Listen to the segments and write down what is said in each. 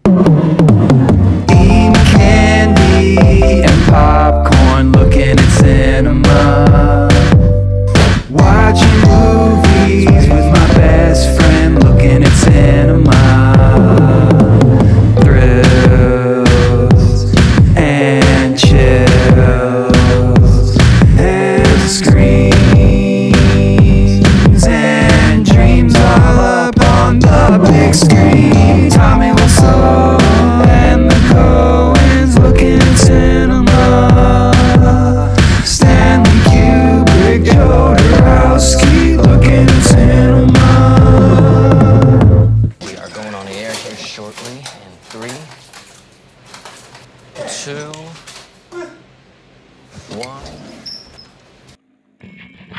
Eating candy and popcorn, looking at cinema. Watching movies with my best friend, looking at cinema. Thrills and chills and screams and dreams all up on the big screen. Tommy Wiseau and the Coens looking at cinema. Stanley Kubrick, Joe Dorowski looking at cinema. We are going on the air here shortly in 3, 2, 1.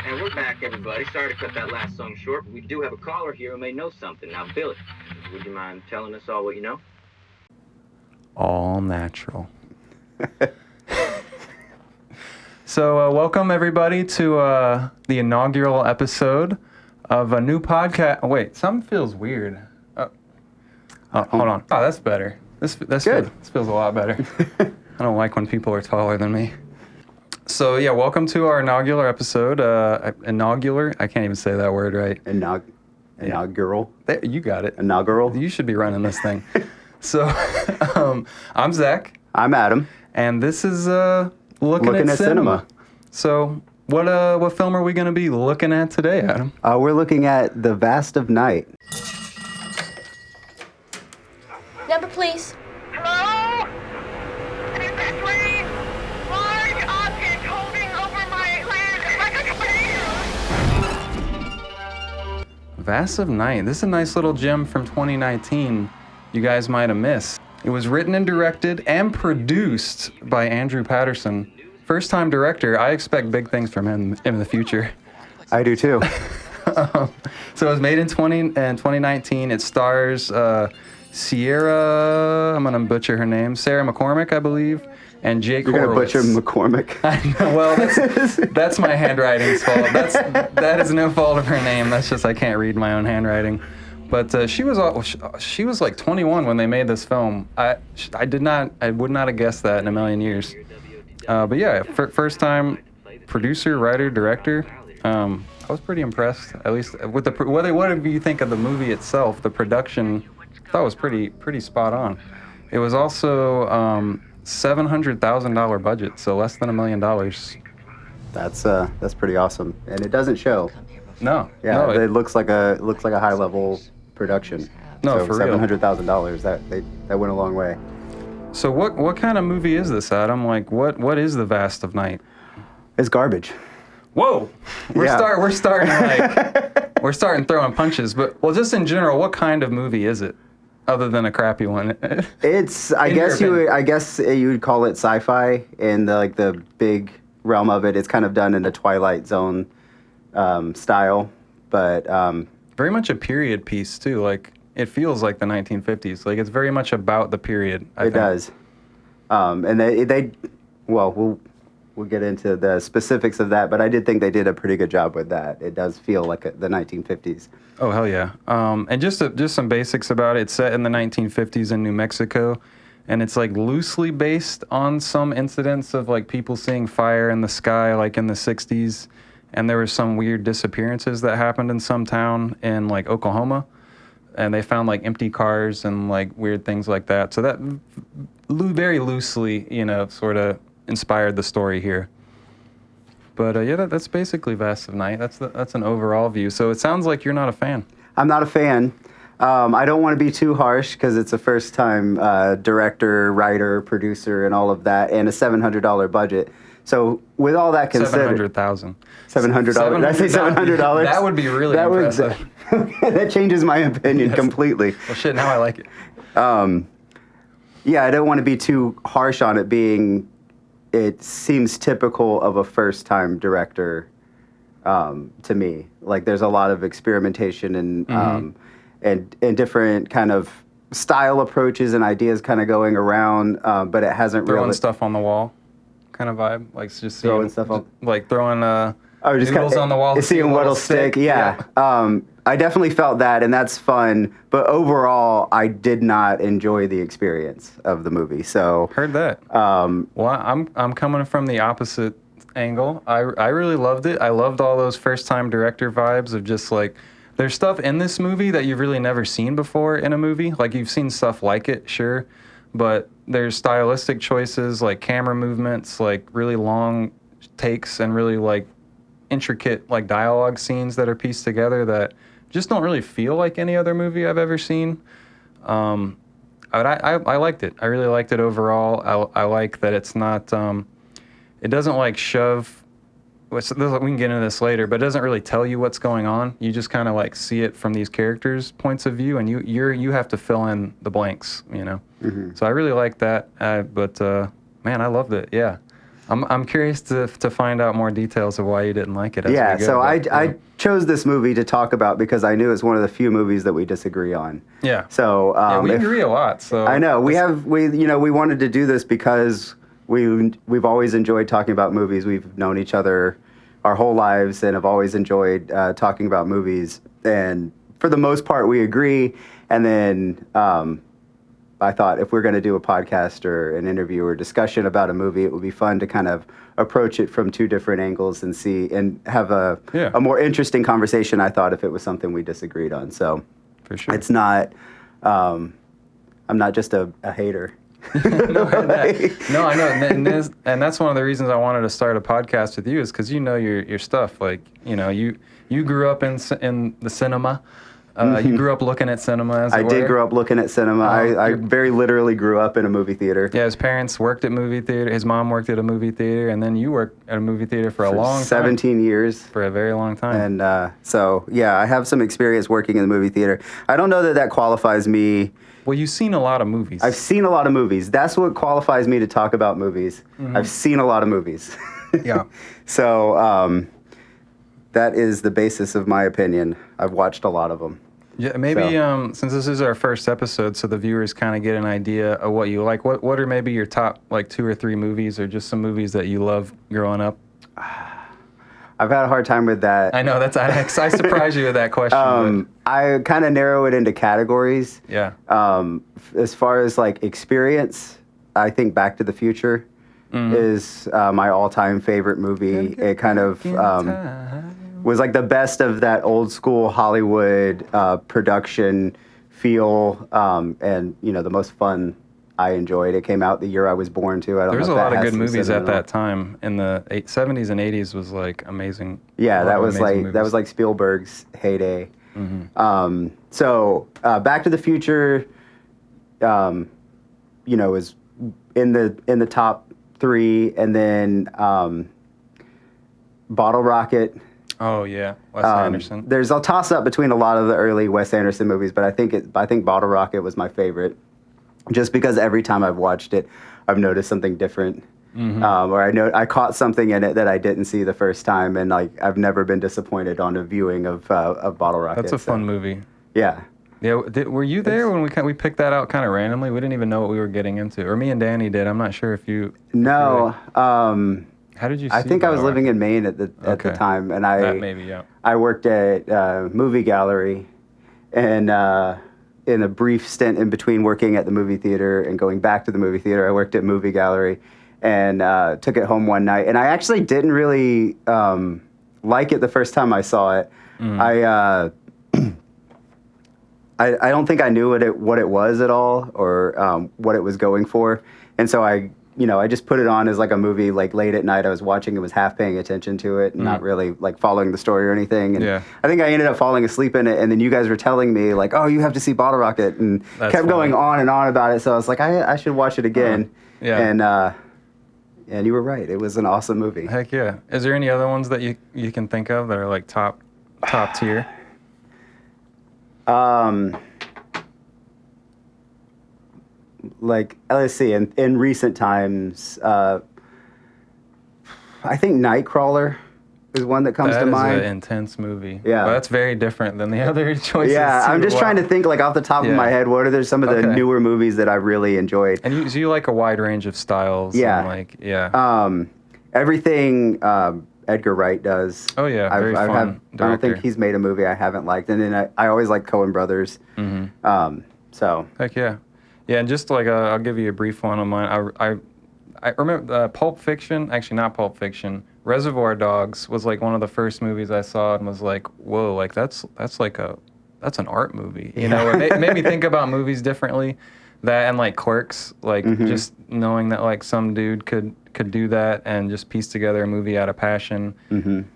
And we're back, everybody. Sorry to cut that last song short, but we do have a caller here who may know something. Now, Billy, would you mind telling us all what you know? All natural. So welcome everybody to the inaugural episode of a new podcast. Wait, something feels weird. Hold on. Oh, that's better. This Good. This feels a lot better. I don't like when people are taller than me. So yeah, welcome to our inaugural episode. Inaugular? I can't even say that word right. Inaugural. There, you got it. Inaugural. You should be running this thing. So I'm Zach. I'm Adam. And this is looking at cinema. So what film are we going to be looking at today, Adam? We're looking at The Vast of Night. Number, please. Hello? Is this Lee? Large object holding over my land like a tornado. Vast of Night. This is a nice little gem from 2019 you guys might have missed. It was written and directed and produced by Andrew Patterson. First-time director. I expect big things from him in the future. I do too. So it was made in 2019. It stars Sierra, I'm going to butcher her name, Sarah McCormick, I believe, and Jake You're going to Horowitz. butcher McCormick. I know, well, that's my handwriting's fault. That is no fault of her name. That's just I can't read my own handwriting. But she was like 21 when they made this film. I would not have guessed that in a million years. But yeah, first time producer, writer, director. I was pretty impressed, at least with whatever you think of the movie itself. The production, I thought was pretty spot on. It was also $700,000 budget, so less than $1 million. That's pretty awesome, and it doesn't show. No, Yeah, no, it looks like a high level production. No, so for real. $700,000. That went a long way. So what kind of movie is this, Adam? Like what is The Vast of Night? It's garbage. Whoa, we're starting throwing punches. But well, just in general, what kind of movie is it, other than a crappy one? It's I guess you would call it sci-fi in the big realm of it. It's kind of done in the Twilight Zone style, but very much a period piece too. Like it feels like the 1950s. Like it's very much about the period. I think. Does. And we'll get into the specifics of that, but I did think they did a pretty good job with that. It does feel like the 1950s. Oh hell yeah! And just some basics about it. It's set in the 1950s in New Mexico, and it's like loosely based on some incidents of like people seeing fire in the sky, like in the 60s, and there were some weird disappearances that happened in some town in like Oklahoma, and they found like empty cars and like weird things like that. So that very loosely, sort of inspired the story here. But yeah, that's basically Vast of Night. That's an overall view. So it sounds like you're not a fan. I'm not a fan. I don't want to be too harsh because it's a first-time director, writer, producer, and all of that, and a $700 budget. So with all that considered, $700,000. $700. Did I say $700? That would be really impressive. That changes my opinion completely. Well, shit. Now I like it. Yeah, I don't want to be too harsh on it being. It seems typical of a first-time director to me. Like there's a lot of experimentation and different kind of style approaches and ideas kind of going around, but it hasn't throwing stuff on the wall, kind of vibe. Like just throwing stuff on, like throwing just noodles on the wall. Seeing what'll stick. Yeah. I definitely felt that, and that's fun. But overall, I did not enjoy the experience of the movie. So Heard that. Well, I'm coming from the opposite angle. I really loved it. I loved all those first time director vibes of just like there's stuff in this movie that you've really never seen before in a movie. Like you've seen stuff like it, sure, but there's stylistic choices like camera movements, like really long takes and really like intricate like dialogue scenes that are pieced together that just don't really feel like any other movie I've ever seen. I liked it. I really liked it overall. I like that it's not, it doesn't like shove, we can get into this later, but it doesn't really tell you what's going on. You just kind of like see it from these characters' points of view, and you have to fill in the blanks, you know? Mm-hmm. So I really liked that, but man, I loved it, yeah. I'm curious to find out more details of why you didn't like it. Yeah, so I chose this movie to talk about because I knew it's one of the few movies that we disagree on. Yeah. So we agree a lot. So I know we wanted to do this because we've always enjoyed talking about movies. We've known each other our whole lives and have always enjoyed talking about movies. And for the most part, we agree. And then I thought if we're going to do a podcast or an interview or discussion about a movie, it would be fun to kind of approach it from two different angles and see and have a more interesting conversation. I thought if it was something we disagreed on. So for sure, it's not. I'm not just a hater. No, I know, and that's one of the reasons I wanted to start a podcast with you is because you know your stuff. Like you grew up in the cinema. You grew up looking at cinema, as it were. I did grow up looking at cinema. I very literally grew up in a movie theater. Yeah, his parents worked at movie theater. His mom worked at a movie theater, and then you worked at a movie theater for a long time. 17 years. For a very long time. And so, yeah, I have some experience working in the movie theater. I don't know that qualifies me. Well, you've seen a lot of movies. I've seen a lot of movies. That's what qualifies me to talk about movies. Mm-hmm. I've seen a lot of movies. Yeah. So that is the basis of my opinion. I've watched a lot of them. Yeah, maybe since this is our first episode, so the viewers kind of get an idea of what you like. What are maybe your top like 2 or 3 movies, or just some movies that you love growing up? I've had a hard time with that. I know I surprised you with that question. I kind of narrow it into categories. Yeah. As far as like experience, I think Back to the Future is my all-time favorite movie. It kind of was like the best of that old school Hollywood production feel, and the most fun I enjoyed. It came out the year I was born too. I don't know. There's if a that lot of has good some movies at sentimental- that time in the 70s and 80s was like amazing. Yeah, that was movies. like Spielberg's heyday. Mm-hmm. So Back to the Future, is in the top 3, and then Bottle Rocket. Oh yeah, Wes Anderson. There's a toss up between a lot of the early Wes Anderson movies, but I think Bottle Rocket was my favorite, just because every time I've watched it, I've noticed something different, or I caught something in it that I didn't see the first time, and like I've never been disappointed on a viewing of Bottle Rocket. That's a fun movie. Yeah. Yeah, were you there when we picked that out kind of randomly? We didn't even know what we were getting into, or me and Danny did. I'm not sure if you. No. How did you see I think I was Bottle living Rocket? in Maine at the time, and That maybe, yeah. I worked at Movie Gallery, and in a brief stint in between working at the movie theater and going back to the movie theater, I worked at Movie Gallery, and took it home one night. And I actually didn't really like it the first time I saw it. I don't think I knew what it was at all, or what it was going for, and so I just put it on as like a movie, like late at night. I was watching it, was half paying attention to it, and not really like following the story or anything. And I think I ended up falling asleep in it, and then you guys were telling me like, "Oh, you have to see Bottle Rocket," and kept going on and on about it. So I was like, I should watch it again. And you were right. It was an awesome movie. Heck yeah. Is there any other ones that you can think of that are like top tier? Like, let's see, in recent times, I think Nightcrawler is one that comes to mind. That is an intense movie. Yeah. Well, that's very different than the other choices. Yeah, I'm just trying to think, like, off the top of my head, what are some of the newer movies that I've really enjoyed? And you like a wide range of styles. Yeah. And everything Edgar Wright does. Oh yeah, very fun I don't director. think he's made a movie I haven't liked. And then I always like Coen Brothers. So Heck yeah. Yeah, and just like I'll give you a brief one on mine. I remember Pulp Fiction, actually not Pulp Fiction, Reservoir Dogs was like one of the first movies I saw and was like, whoa, like that's an art movie. You know, it made me think about movies differently. That and like Clerks, like just knowing that like some dude could do that and just piece together a movie out of passion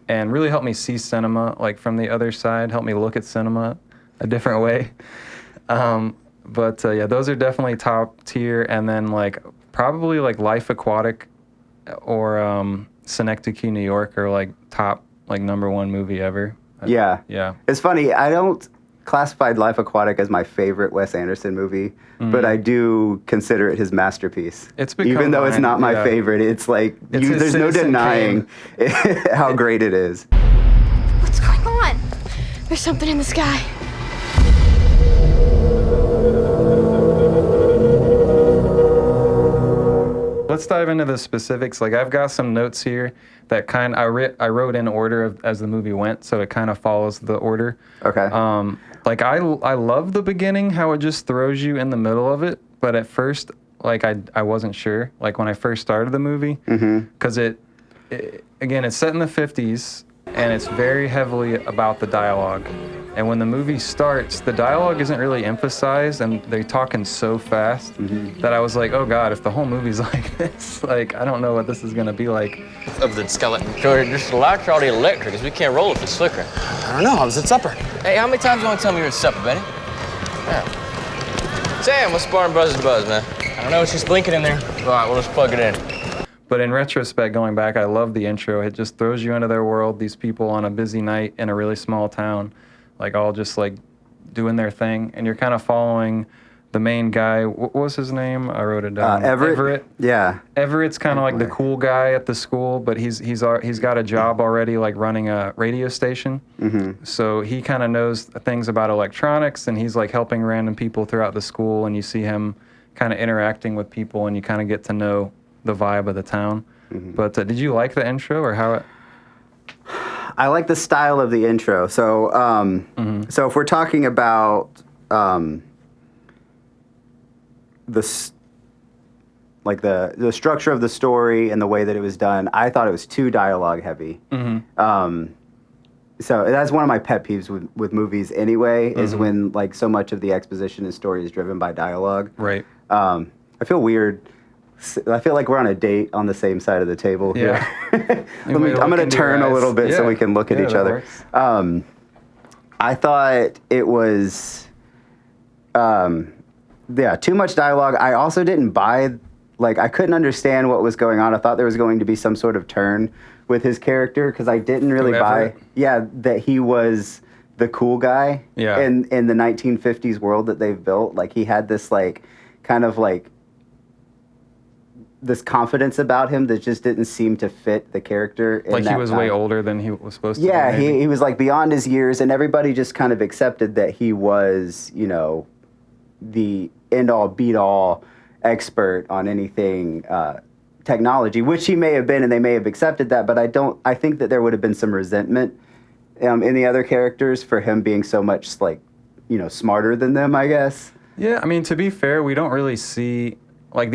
and really helped me see cinema like from the other side, helped me look at cinema a different way. But yeah, those are definitely top tier. And then like probably like Life Aquatic or Synecdoche, New York are like top like #1 movie ever. yeah. It's funny. I don't classify Life Aquatic as my favorite Wes Anderson movie, but I do consider it his masterpiece. It's become even though it's mine, not my yeah. favorite. It's like It's his there's no Citizen denying how great it is. What's going on? There's something in the sky. Let's dive into the specifics. Like I've got some notes here that I wrote in order as the movie went, so it kind of follows the order. Okay. Like I love the beginning, how it just throws you in the middle of it. But at first, like I wasn't sure. Like when I first started the movie, because it again it's set in the 50s and it's very heavily about the dialogue. And when the movie starts, the dialogue isn't really emphasized, and they're talking so fast that I was like, oh God, if the whole movie's like this, like, I don't know what this is going to be like. Of the skeleton. Just the lights are already electric, because we can't roll if it's flickering. I don't know. I was at supper. Hey, how many times you want to tell me you're at supper, Benny? Yeah. Sam, what's Spartan Brothers buzz, man? I don't know. It's just blinking in there. All right, well, let's plug it in. But in retrospect, going back, I love the intro. It just throws you into their world, these people on a busy night in a really small town, like all just like doing their thing. And you're kind of following the main guy. What was his name? I wrote it down. Everett. Yeah. Everett's kind of like the cool guy at the school, but he's got a job already, like running a radio station. So he kind of knows things about electronics, and he's like helping random people throughout the school. And you see him kind of interacting with people, and you kind of get to know the vibe of the town. But did you like the intro or how it? I like the style of the intro. So, so if we're talking about the structure of the story and the way that it was done, I thought it was too dialogue heavy. So that's one of my pet peeves with movies anyway, is when like so much of the exposition and story is driven by dialogue. Right. I feel weird. I feel like we're on a date on the same side of the table here. I'm going to turn a little bit so we can look at each other. I thought it was, too much dialogue. I also didn't buy, like, I couldn't understand what was going on. I thought there was going to be some sort of turn with his character because I didn't really buy, that he was the cool guy in the 1950s world that they've built. Like, he had this, like, kind of, like, this confidence about him that just didn't seem to fit the character. Like he was way older than he was supposed to be. Yeah, he was like beyond his years, and everybody just kind of accepted that he was, you know, the end-all, be-all expert on anything technology, which he may have been, and they may have accepted that, but I think that there would have been some resentment in the other characters for him being so much, like, you know, smarter than them, I guess. Yeah, I mean, to be fair, we don't really see... Like,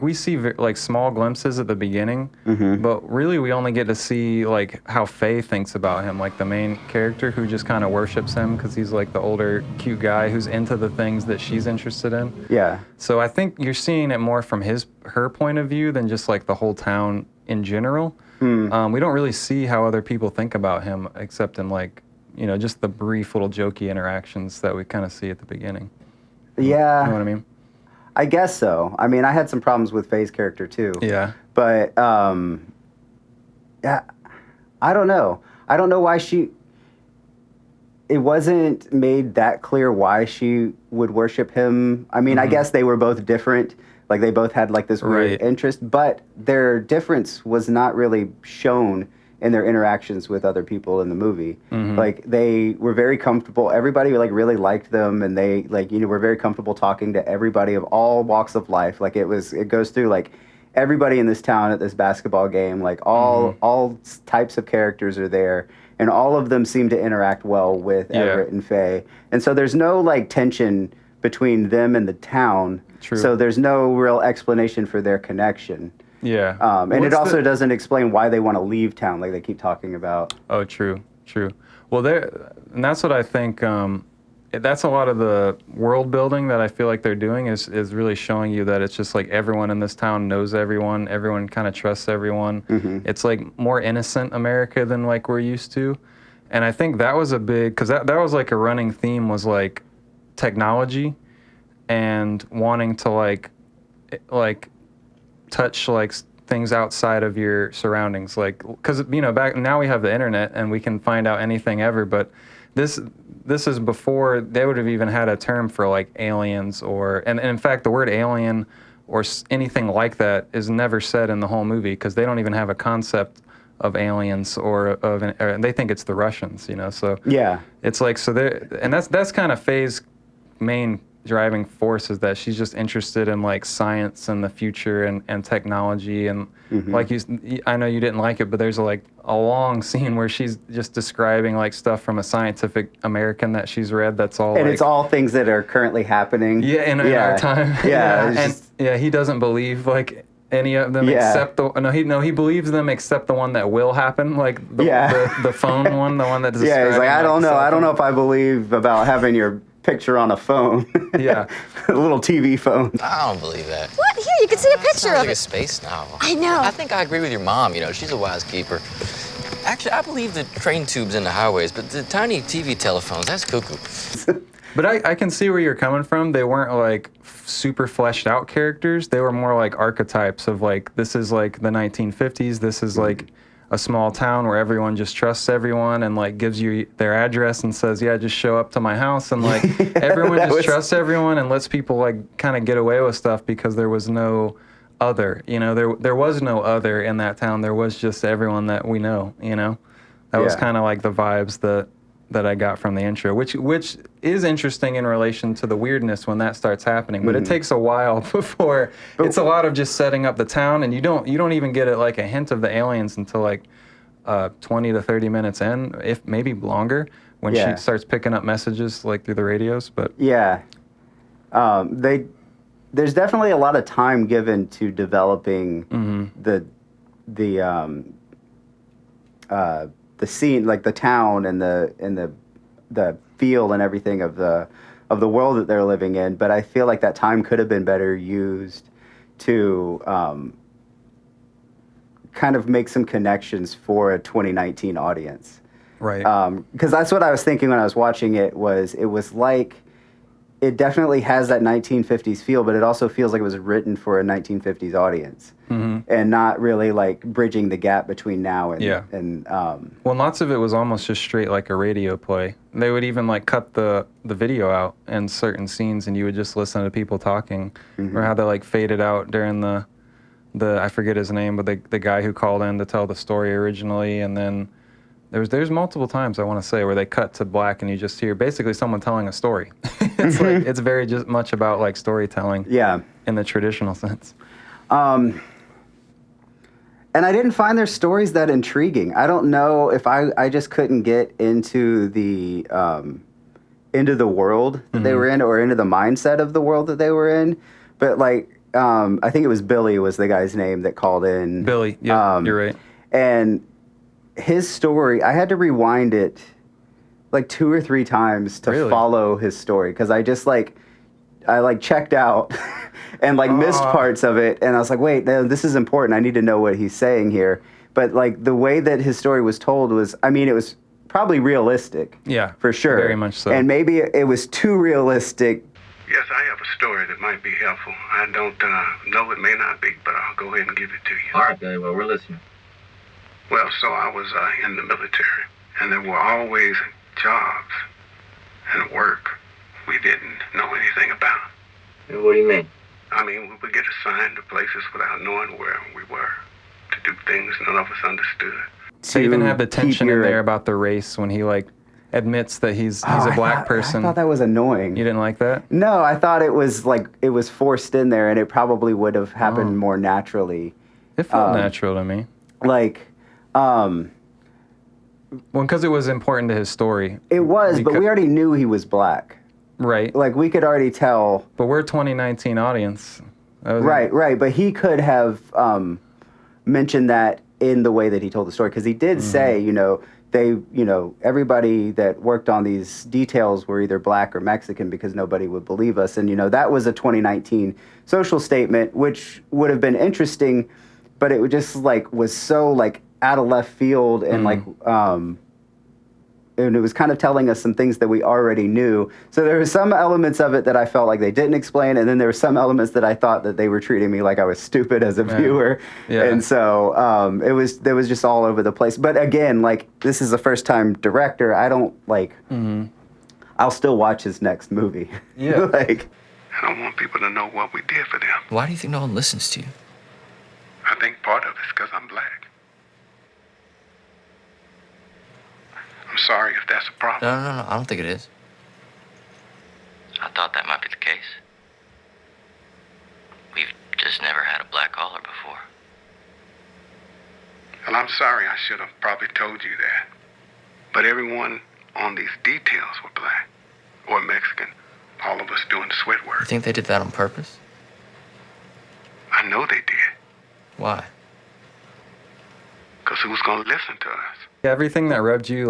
we see, like, small glimpses at the beginning, but really we only get to see, like, how Faye thinks about him, like, the main character who just kind of worships him because he's, like, the older, cute guy who's into the things that she's interested in. Yeah. So I think you're seeing it more from her point of view than just, like, the whole town in general. We don't really see how other people think about him except in, like, you know, just the brief little jokey interactions that we kind of see at the beginning. Yeah. You know what I mean? I guess so. I mean, I had some problems with Faye's character too. Yeah. But yeah, I don't know. I don't know why it wasn't made that clear why she would worship him. I mean, I guess they were both different. Like, they both had, like, this weird interest, but their difference was not really shown in their interactions with other people in the movie. Like, they were very comfortable. Everybody, like, really liked them, and they, like, you know, were very comfortable talking to everybody of all walks of life. Like, it goes through, like, everybody in this town at this basketball game, like all types of characters are there, and all of them seem to interact well with Everett and Faye. And so there's no like tension between them and the town. True. So there's no real explanation for their connection. Yeah. And it also doesn't explain why they want to leave town, like they keep talking about. Oh, true. Well, and that's what I think. That's a lot of the world building that I feel like they're doing is really showing you that it's just like everyone in this town knows everyone. Everyone kind of trusts everyone. It's like more innocent America than like we're used to. And I think that was a big, because that was like a running theme was like technology and wanting to like touch like things outside of your surroundings. Like, because, you know, back now we have the internet and we can find out anything ever, but this is before they would have even had a term for like aliens and in fact the word alien or anything like that is never said in the whole movie because they don't even have a concept of aliens or they think it's the Russians, you know. So yeah, it's like and that's kind of Faye's main driving force is that she's just interested in like science and the future and technology and like I know you didn't like it, but there's like a long scene where she's just describing like stuff from a Scientific American that she's read that's all and it's all things that are currently happening in our time. He doesn't believe like any of them except he believes them except the one that will happen, like the phone one, the one that he's like I don't know if I believe about having your picture on a phone. Yeah. A little TV phone. I don't believe that. What? Here, you can see a picture Sounds of like it. a space novel. I know. I think I agree with your mom. You know, she's a wise keeper. Actually, I believe the train tubes in the highways, but the tiny TV telephones, that's cuckoo. But I can see where you're coming from. They weren't like super fleshed out characters. They were more like archetypes of like, this is like the 1950s. This is like a small town where everyone just trusts everyone and like gives you their address and says, yeah, just show up to my house. And like everyone just trusts everyone and lets people like kind of get away with stuff because there was no other, you know, there was no other in that town. There was just everyone that we know, you know. That was kind of like the vibes that I got from the intro, which is interesting in relation to the weirdness when that starts happening. But it takes a while before it's a lot of just setting up the town, and you don't even get it like a hint of the aliens until like 20 to 30 minutes in, if maybe longer, when she starts picking up messages like through the radios. But there's definitely a lot of time given to developing the scene, like the town and the feel and everything of the world that they're living in. But I feel like that time could have been better used to kind of make some connections for a 2019 audience. Right. Because that's what I was thinking when I was watching it. It was like it definitely has that 1950s feel, but it also feels like it was written for a 1950s audience. And not really like bridging the gap between now and well, lots of it was almost just straight like a radio play. They would even like cut the video out in certain scenes, and you would just listen to people talking, or how they like faded out during the I forget his name, but the guy who called in to tell the story originally, and then there's multiple times I want to say where they cut to black and you just hear basically someone telling a story. It's like it's very just much about like storytelling. Yeah. In the traditional sense. And I didn't find their stories that intriguing. I don't know if I just couldn't get into the world that they were in, or into the mindset of the world that they were in. But like, I think it was Billy was the guy's name that called in. Billy, yeah, you're right. And his story, I had to rewind it like 2 or 3 times to follow his story, because I checked out and like missed parts of it, and I was like, wait, this is important. I need to know what he's saying here. But like the way that his story was told was, I mean, it was probably realistic. Yeah, for sure. Very much so. And maybe it was too realistic. Yes, I have a story that might be helpful. I don't know, it may not be, but I'll go ahead and give it to you. All right, Billy, well, we're listening. Well, so I was in the military, and there were always jobs and work we didn't know anything about. What do you mean? I mean, we would get assigned to places without knowing where we were, to do things none of us understood. To even have the tension in there about the race when he like admits that he's a black person. I thought that was annoying. You didn't like that? No, I thought it was like it was forced in there, and it probably would have happened more naturally. It felt natural to me. Like, well, because it was important to his story. It was, but we already knew he was black. Right. Like, we could already tell. But we're a 2019 audience. Right. But he could have mentioned that in the way that he told the story, because he did say, everybody that worked on these details were either black or Mexican because nobody would believe us. And, that was a 2019 social statement, which would have been interesting, but it would just was so out of left field and and it was kind of telling us some things that we already knew. So there were some elements of it that I felt like they didn't explain, and then there were some elements that I thought that they were treating me like I was stupid as a viewer. Yeah. And so it was just all over the place. But again, this is a first-time director. I don't I'll still watch his next movie. Yeah. I don't want people to know what we did for them. Why do you think no one listens to you? I think part of it's because I'm black. I'm sorry if that's a problem. No, I don't think it is. I thought that might be the case. We've just never had a black caller before. Well, I'm sorry. I should have probably told you that. But everyone on these details were black or Mexican. All of us doing the sweat work. You think they did that on purpose? I know they did. Why? Because who's going to listen to us? Everything that rubbed you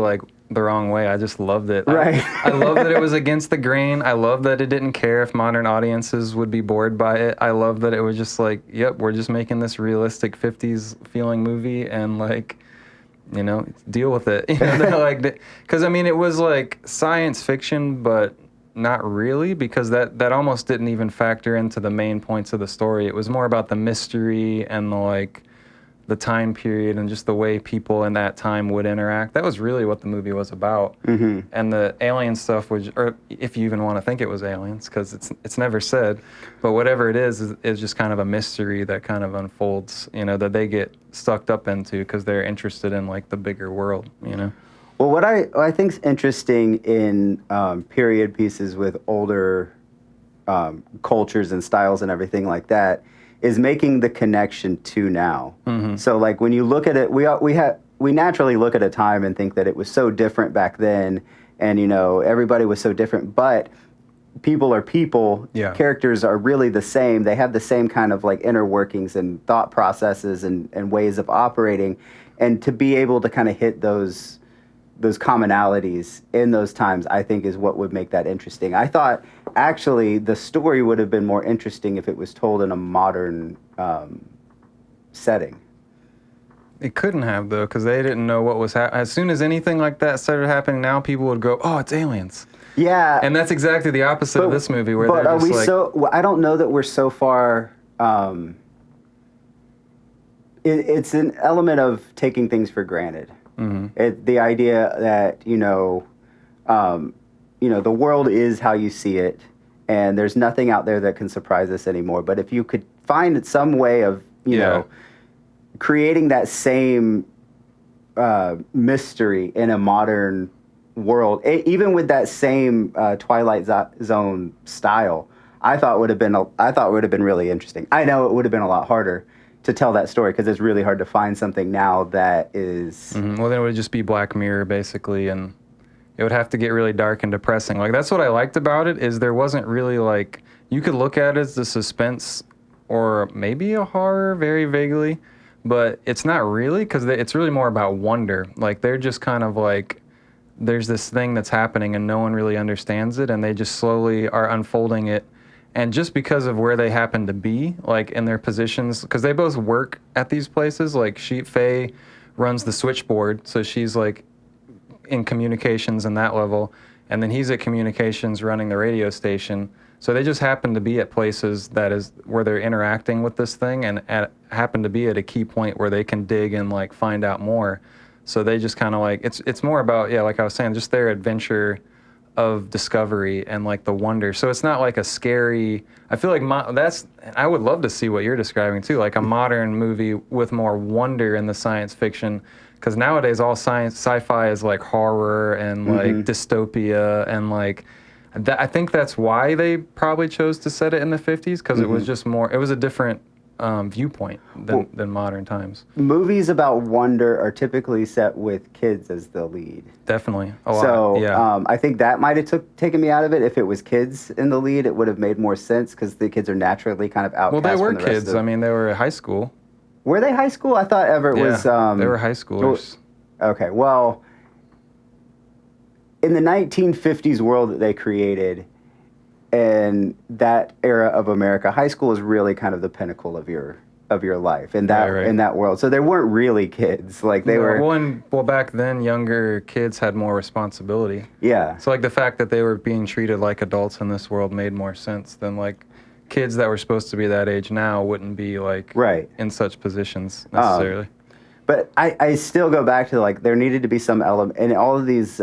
the wrong way, I just loved it. Right. I love that it was against the grain. I love that it didn't care if modern audiences would be bored by it. I love that it was just yep, we're just making this realistic 50s feeling movie and deal with it. Because it was science fiction, but not really, because that almost didn't even factor into the main points of the story. It was more about the mystery and the time period and just the way people in that time would interact. That was really what the movie was about. Mm-hmm. And the alien stuff was, or if you even want to think it was aliens, because it's never said, but whatever it is just kind of a mystery that kind of unfolds, that they get sucked up into because they're interested in the bigger world, Well, what I think is interesting in period pieces with older cultures and styles and everything like that is making the connection to now. Mm-hmm. So when you look at it, we naturally look at a time and think that it was so different back then, and everybody was so different. But people are people. Yeah. Characters are really the same. They have the same kind of inner workings and thought processes and ways of operating, and to be able to kind of hit those commonalities in those times, I think, is what would make that interesting. I thought, actually, the story would have been more interesting if it was told in a modern setting. It couldn't have, though, because they didn't know what was happening. As soon as anything like that started happening, now people would go, oh, it's aliens. Yeah. And that's exactly the opposite of this movie, where but they're are just we I don't know that we're so far... it's an element of taking things for granted. Mm-hmm. The idea that the world is how you see it, and there's nothing out there that can surprise us anymore. But if you could find some way of creating that same mystery in a modern world, even with that same Twilight Zone style, I thought would have been really interesting. I know it would have been a lot harder to tell that story because it's really hard to find something now that is... Mm-hmm. Well, then it would just be Black Mirror, basically, and it would have to get really dark and depressing. That's what I liked about it, is there wasn't really, you could look at it as the suspense or maybe a horror, very vaguely, but it's not really, because it's really more about wonder. They're just kind of there's this thing that's happening and no one really understands it, and they just slowly are unfolding it. And just because of where they happen to be, in their positions, because they both work at these places, Faye runs the switchboard, so she's in communications and that level, and then he's at communications running the radio station. So they just happen to be at places that is where they're interacting with this thing, and happen to be at a key point where they can dig and find out more. So they just kind of it's more about, like I was saying, just their adventure of discovery and the wonder. So it's not a scary, I feel I would love to see what you're describing too, a modern movie with more wonder in the science fiction, because nowadays all sci-fi is like horror and like dystopia and like I think that's why they probably chose to set it in the 50s, because it was just more, it was a different viewpoint than modern times. Movies about wonder are typically set with kids as the lead. Definitely. A lot. So Yeah. I think that might have taken me out of it. If it was kids in the lead, it would have made more sense, because the kids are naturally kind of outcast. Well, they were from the rest kids. I mean, they were high school. Were they high school? I thought Everett was... they were high schoolers. Okay, well, in the 1950s world that they created, and that era of America, high school is really kind of the pinnacle of your life in that Right. in that world. So they weren't really kids. Like they were... Well, back then, younger kids had more responsibility. Yeah. So, like, the fact that they were being treated like adults in this world made more sense than, like, kids that were supposed to be that age now wouldn't be, like, in such positions necessarily. But I still go back to, like, there needed to be some element, in all of these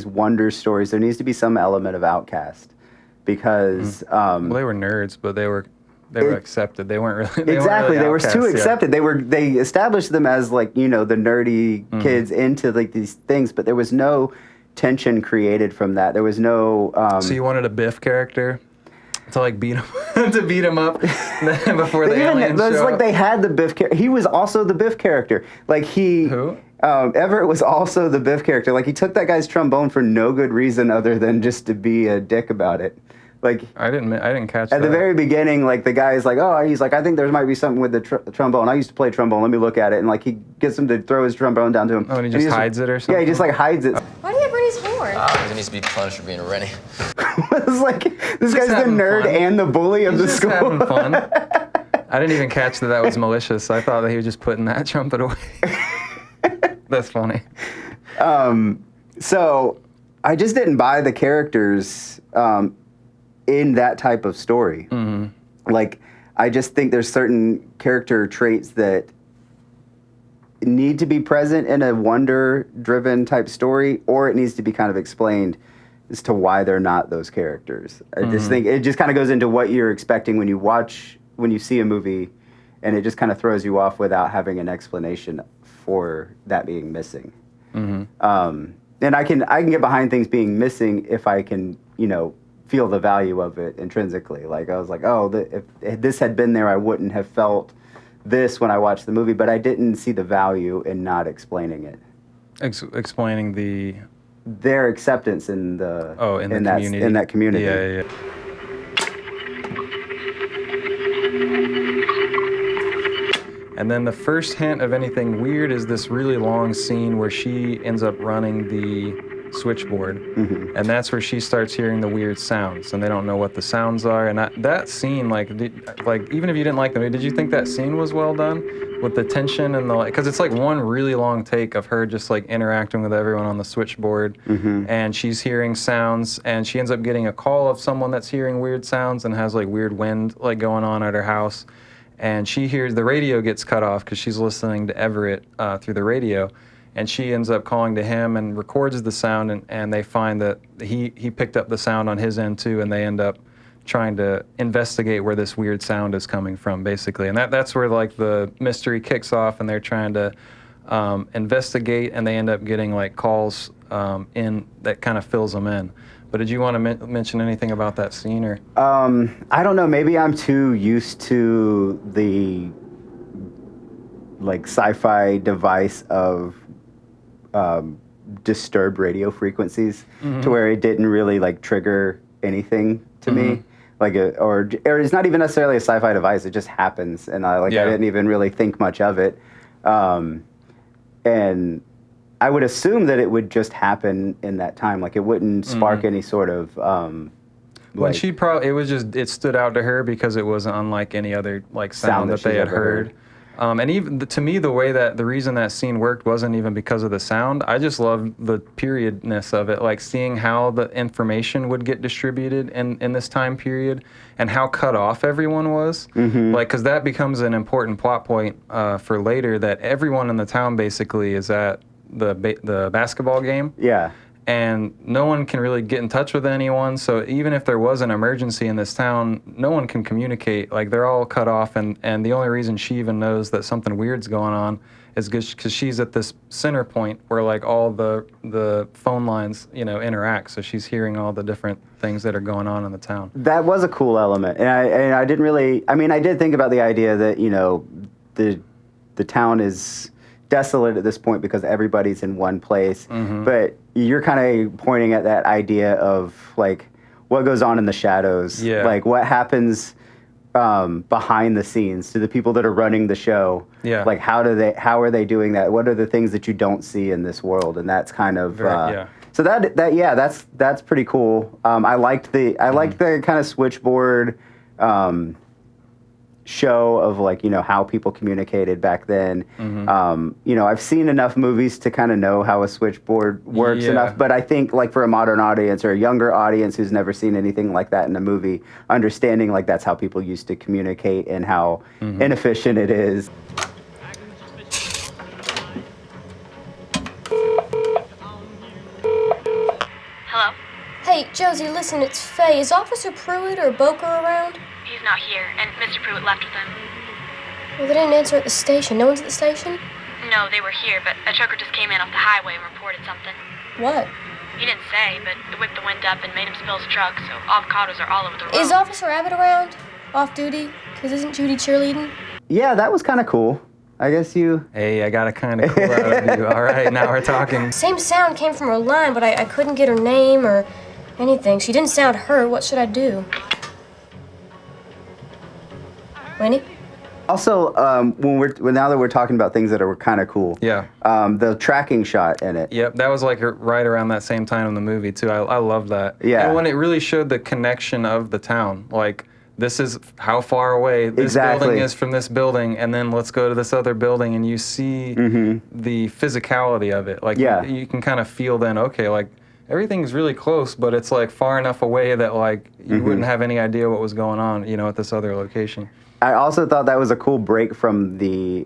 wonder stories, there needs to be some element of outcast, because... well, they were nerds, but they were accepted. They weren't really... They were too accepted. They established them as, like, you know, the nerdy kids into, like, these things, but there was no tension created from that. There was no... So you wanted a Biff character to, like, beat him to beat him up before the aliens show like up? they had the Biff character. He was also the Biff character. Like he... Who? Everett was also the Biff character. Like, he took that guy's trombone for no good reason other than just to be a dick about it. Like, I didn't catch that. At the very beginning, like, the guy is like, oh, he's like, I think there might be something with the trombone. I used to play trombone. Let me look at it. And, like, he gets him to throw his trombone down to him. Oh, and he just hides it or something? Yeah, he just, like, hides it. Why do you have Bernie's horn? Because he needs to be punished for being a Rennie. It's like, this guy's the nerd fun. and the bully of the Just school. having fun. I didn't even catch that was malicious. I thought that he was just putting that trumpet away. That's funny. So I just didn't buy the characters in that type of story. Like, I just think there's certain character traits that need to be present in a wonder-driven type story, or it needs to be kind of explained as to why they're not those characters. I just think it just kind of goes into what you're expecting when you see a movie, and it just kind of throws you off without having an explanation for that being missing. And I can get behind things being missing if I can, you know, feel the value of it intrinsically. Like, I was like, oh, if this had been there, I wouldn't have felt this when I watched the movie, but I didn't see the value in not explaining it. Explaining their acceptance in the community. In that community. Yeah. And then the first hint of anything weird is this really long scene where she ends up running the switchboard, and that's where she starts hearing the weird sounds, and they don't know what the sounds are. And that scene, like even if you didn't like the movie, did you think that scene was well done with the tension and the, because it's like one really long take of her just like interacting with everyone on the switchboard, and she's hearing sounds, and she ends up getting a call of someone that's hearing weird sounds and has like weird wind like going on at her house. And she hears the radio gets cut off because she's listening to Everett through the radio. And she ends up calling to him and records the sound, and they find that he picked up the sound on his end too, and they end up trying to investigate where this weird sound is coming from, basically. And that's where like the mystery kicks off, and they're trying to investigate, and they end up getting like calls in that kind of fills them in. But did you want to mention anything about that scene, or? I don't know. Maybe I'm too used to the like sci-fi device of disturbed radio frequencies to where it didn't really like trigger anything to me. Like or it's not even necessarily a sci-fi device. It just happens, and I didn't even really think much of it. And I would assume that it would just happen in that time. Like, it wouldn't spark any sort of When she it stood out to her because it wasn't unlike any other like sound that they had heard. And even to me, the reason that scene worked wasn't even because of the sound. I just loved the periodness of it, like seeing how the information would get distributed in this time period and how cut off everyone was. Like, because that becomes an important plot point for later, that everyone in the town basically is at the basketball game. Yeah. and no one can really get in touch with anyone. So even if there was an emergency in this town, no one can communicate. Like, they're all cut off, and the only reason she even knows that something weird's going on is because she's at this center point where, like, all the phone lines, interact. So she's hearing all the different things that are going on in the town. That was a cool element, and I didn't really. I mean, I did think about the idea that the town is desolate at this point because everybody's in one place. But you're kind of pointing at that idea of, like, what goes on in the shadows. Yeah. Like, what happens behind the scenes to the people that are running the show. Yeah. Like, how are they doing that? What are the things that you don't see in this world? And that's kind of So that's pretty cool. I liked the kind of switchboard show of, like, how people communicated back then. I've seen enough movies to kind of know how a switchboard works enough, but I think, like, for a modern audience or a younger audience who's never seen anything like that in a movie, understanding, like, that's how people used to communicate and how inefficient it is. Hello? Hey, Josie, listen, it's Faye. Is Officer Pruitt or Boker around? He's not here, and Mr. Pruitt left with him. Well, they didn't answer at the station. No one's at the station? No, they were here, but a trucker just came in off the highway and reported something. What? He didn't say, but it whipped the wind up and made him spill his truck, so avocados are all over the road. Is Officer Abbott around? Off duty? Because isn't Judy cheerleading? Yeah, that was kind of cool. I guess you... Hey, I got a kind of cool out of you. All right, now we're talking. Same sound came from her line, but I couldn't get her name or anything. She didn't sound hurt. What should I do? Winnie? Also, now that we're talking about things that are kind of cool, the tracking shot in it. Yep, that was, like, right around that same time in the movie too. I love that. Yeah. And when it really showed the connection of the town, like, this is how far away this building is from this building, and then let's go to this other building, and you see the physicality of it. Like, you can kind of feel then, okay, like, everything's really close, but it's, like, far enough away that, like, you wouldn't have any idea what was going on, at this other location. I also thought that was a cool break from the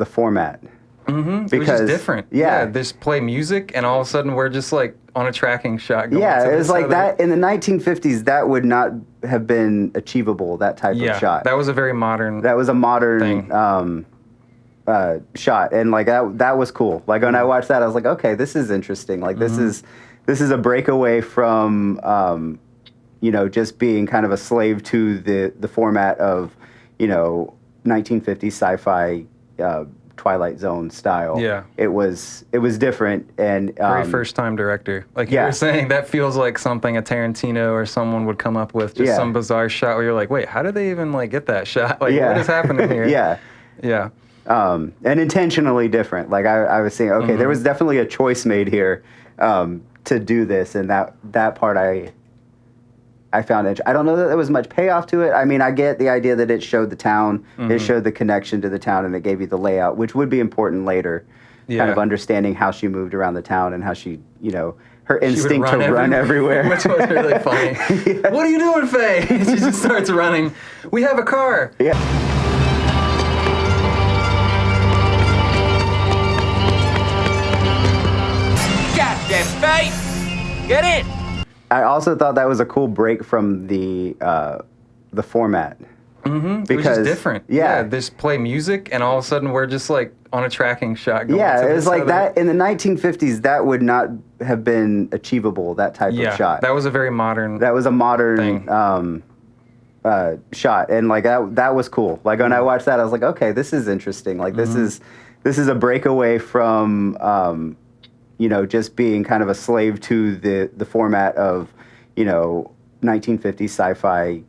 format. Because it was just different. Yeah, just play music, and all of a sudden we're just, like, on a tracking shot. Going to it was like that in the 1950s. That would not have been achievable. That type of shot. That was a very modern. That was a modern shot, and, like, that was cool. Like, when I watched that, I was like, okay, this is interesting. Like, this is a breakaway from just being kind of a slave to the format of 1950s sci-fi Twilight Zone style. Yeah. It was different, and very first time director. Like you were saying, that feels like something a Tarantino or someone would come up with, just some bizarre shot where you're like, wait, how did they even, like, get that shot? Like, what is happening here? Yeah. And intentionally different. Like, I was saying, okay, there was definitely a choice made here to do this, and that part I found it. I don't know that there was much payoff to it. I mean, I get the idea that it showed the town, it showed the connection to the town, and it gave you the layout, which would be important later. Kind of understanding how she moved around the town and how she, her instinct to run everywhere. Which was really funny. What are you doing, Faye? She just starts running. We have a car. Yeah. Goddamn Faye! Get in! I also thought that was a cool break from the format. Because it was just different. Yeah, just play music, and all of a sudden we're just, like, on a tracking shot. Going it was like that in the 1950s. That would not have been achievable. That type of shot. That was a very modern. That was a modern shot, and, like, that was cool. Like, when I watched that, I was like, okay, this is interesting. Like, this is a breakaway from. Just being kind of a slave to the format of, 1950s sci-fi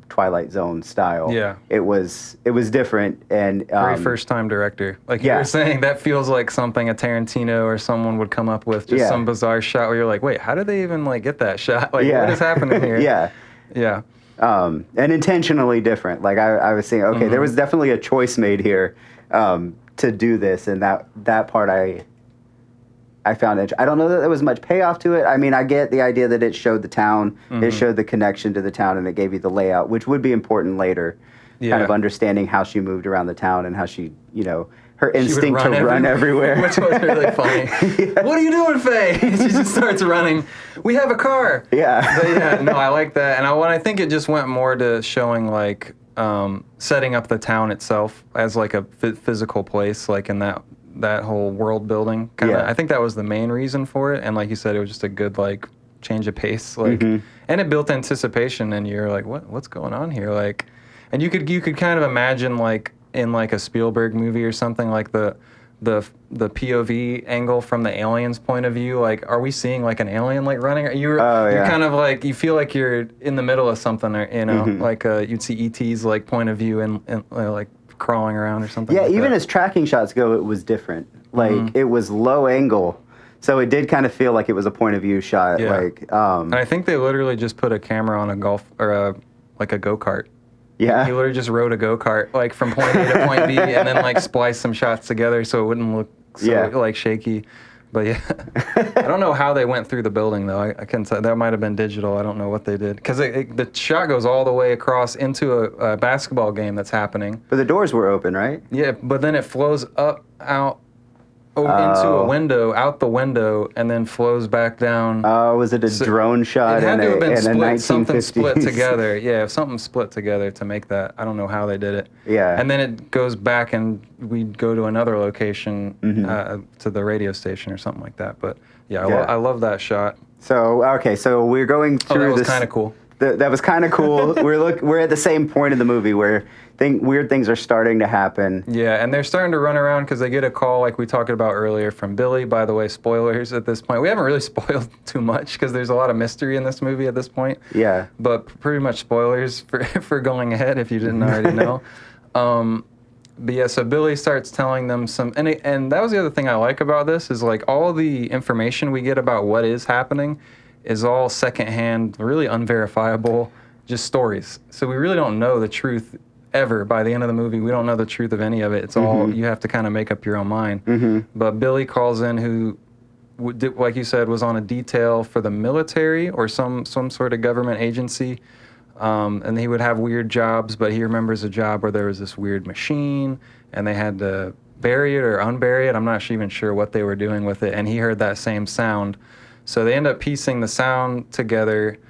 Twilight Zone style. Yeah. It was different, and very first time director. Like you were saying, that feels like something a Tarantino or someone would come up with, just some bizarre shot where you're like, wait, how did they even, like, get that shot? Like, what is happening here? Yeah. And intentionally different. Like, I was saying, okay, there was definitely a choice made here to do this, and that part I found it. I don't know that there was much payoff to it. I mean, I get the idea that it showed the town, it showed the connection to the town, and it gave you the layout, which would be important later. Kind of understanding how she moved around the town and how she, her her she would instinct to run everywhere. Which was really funny. What are you doing, Faye? She just starts running. We have a car. Yeah. But yeah, no, I like that. And I think it just went more to showing like setting up the town itself as like a physical place, like in that whole world building. Kinda, I think that was the main reason for it. And like you said, it was just a good like change of pace. Like, and it built anticipation. And you're like, what's going on here? Like, and you could kind of imagine like in like a Spielberg movie or something, like the POV angle from the alien's point of view. Like, are we seeing like an alien like running? You're kind of like, you feel like you're in the middle of something, or you know, like you'd see ET's like point of view and like crawling around or something. Yeah, like even that. as tracking shots go, it was different. Like it was low angle, so it did kind of feel like it was a point of view shot. Yeah. Like, and I think they literally just put a camera on a golf or like a go-kart. yeah, He literally just rode a go-kart like from point A to point B, and then like spliced some shots together so it wouldn't look so like shaky. But yeah, I don't know how they went through the building though. I couldn't tell. That might have been digital. I don't know what they did, because the shot goes all the way across into a basketball game that's happening. but the doors were open, right? Yeah, but then it flows out into a window, out the window, and then flows back down. Was it a drone shot? It had to have been split, something 1950s? split together. Yeah, something split together to make that. I don't know how they did it. Yeah. And then it goes back, and we go to another location, to the radio station or something like that. But yeah, I love that shot. So okay, so we're going through That was this. kind of cool. That was kind of cool. We're at the same point in the movie where weird things are starting to happen. Yeah, and they're starting to run around because they get a call, like we talked about earlier, from Billy. By the way, spoilers at this point. We haven't really spoiled too much because there's a lot of mystery in this movie at this point. Yeah. But pretty much spoilers for going ahead if you didn't already know. But yeah, so Billy starts telling them some, and that was the other thing I like about this is like all the information we get about what is happening is all secondhand, really unverifiable, just stories. So we really don't know the truth ever. By the end of the movie, we don't know the truth of any of it. It's all, you have to kind of make up your own mind. But Billy calls in, who, like you said, was on a detail for the military or some sort of government agency. And he would have weird jobs, but he remembers a job where there was this weird machine, and they had to bury it or unbury it. I'm not even sure what they were doing with it, and he heard that same sound. So they end up piecing the sound together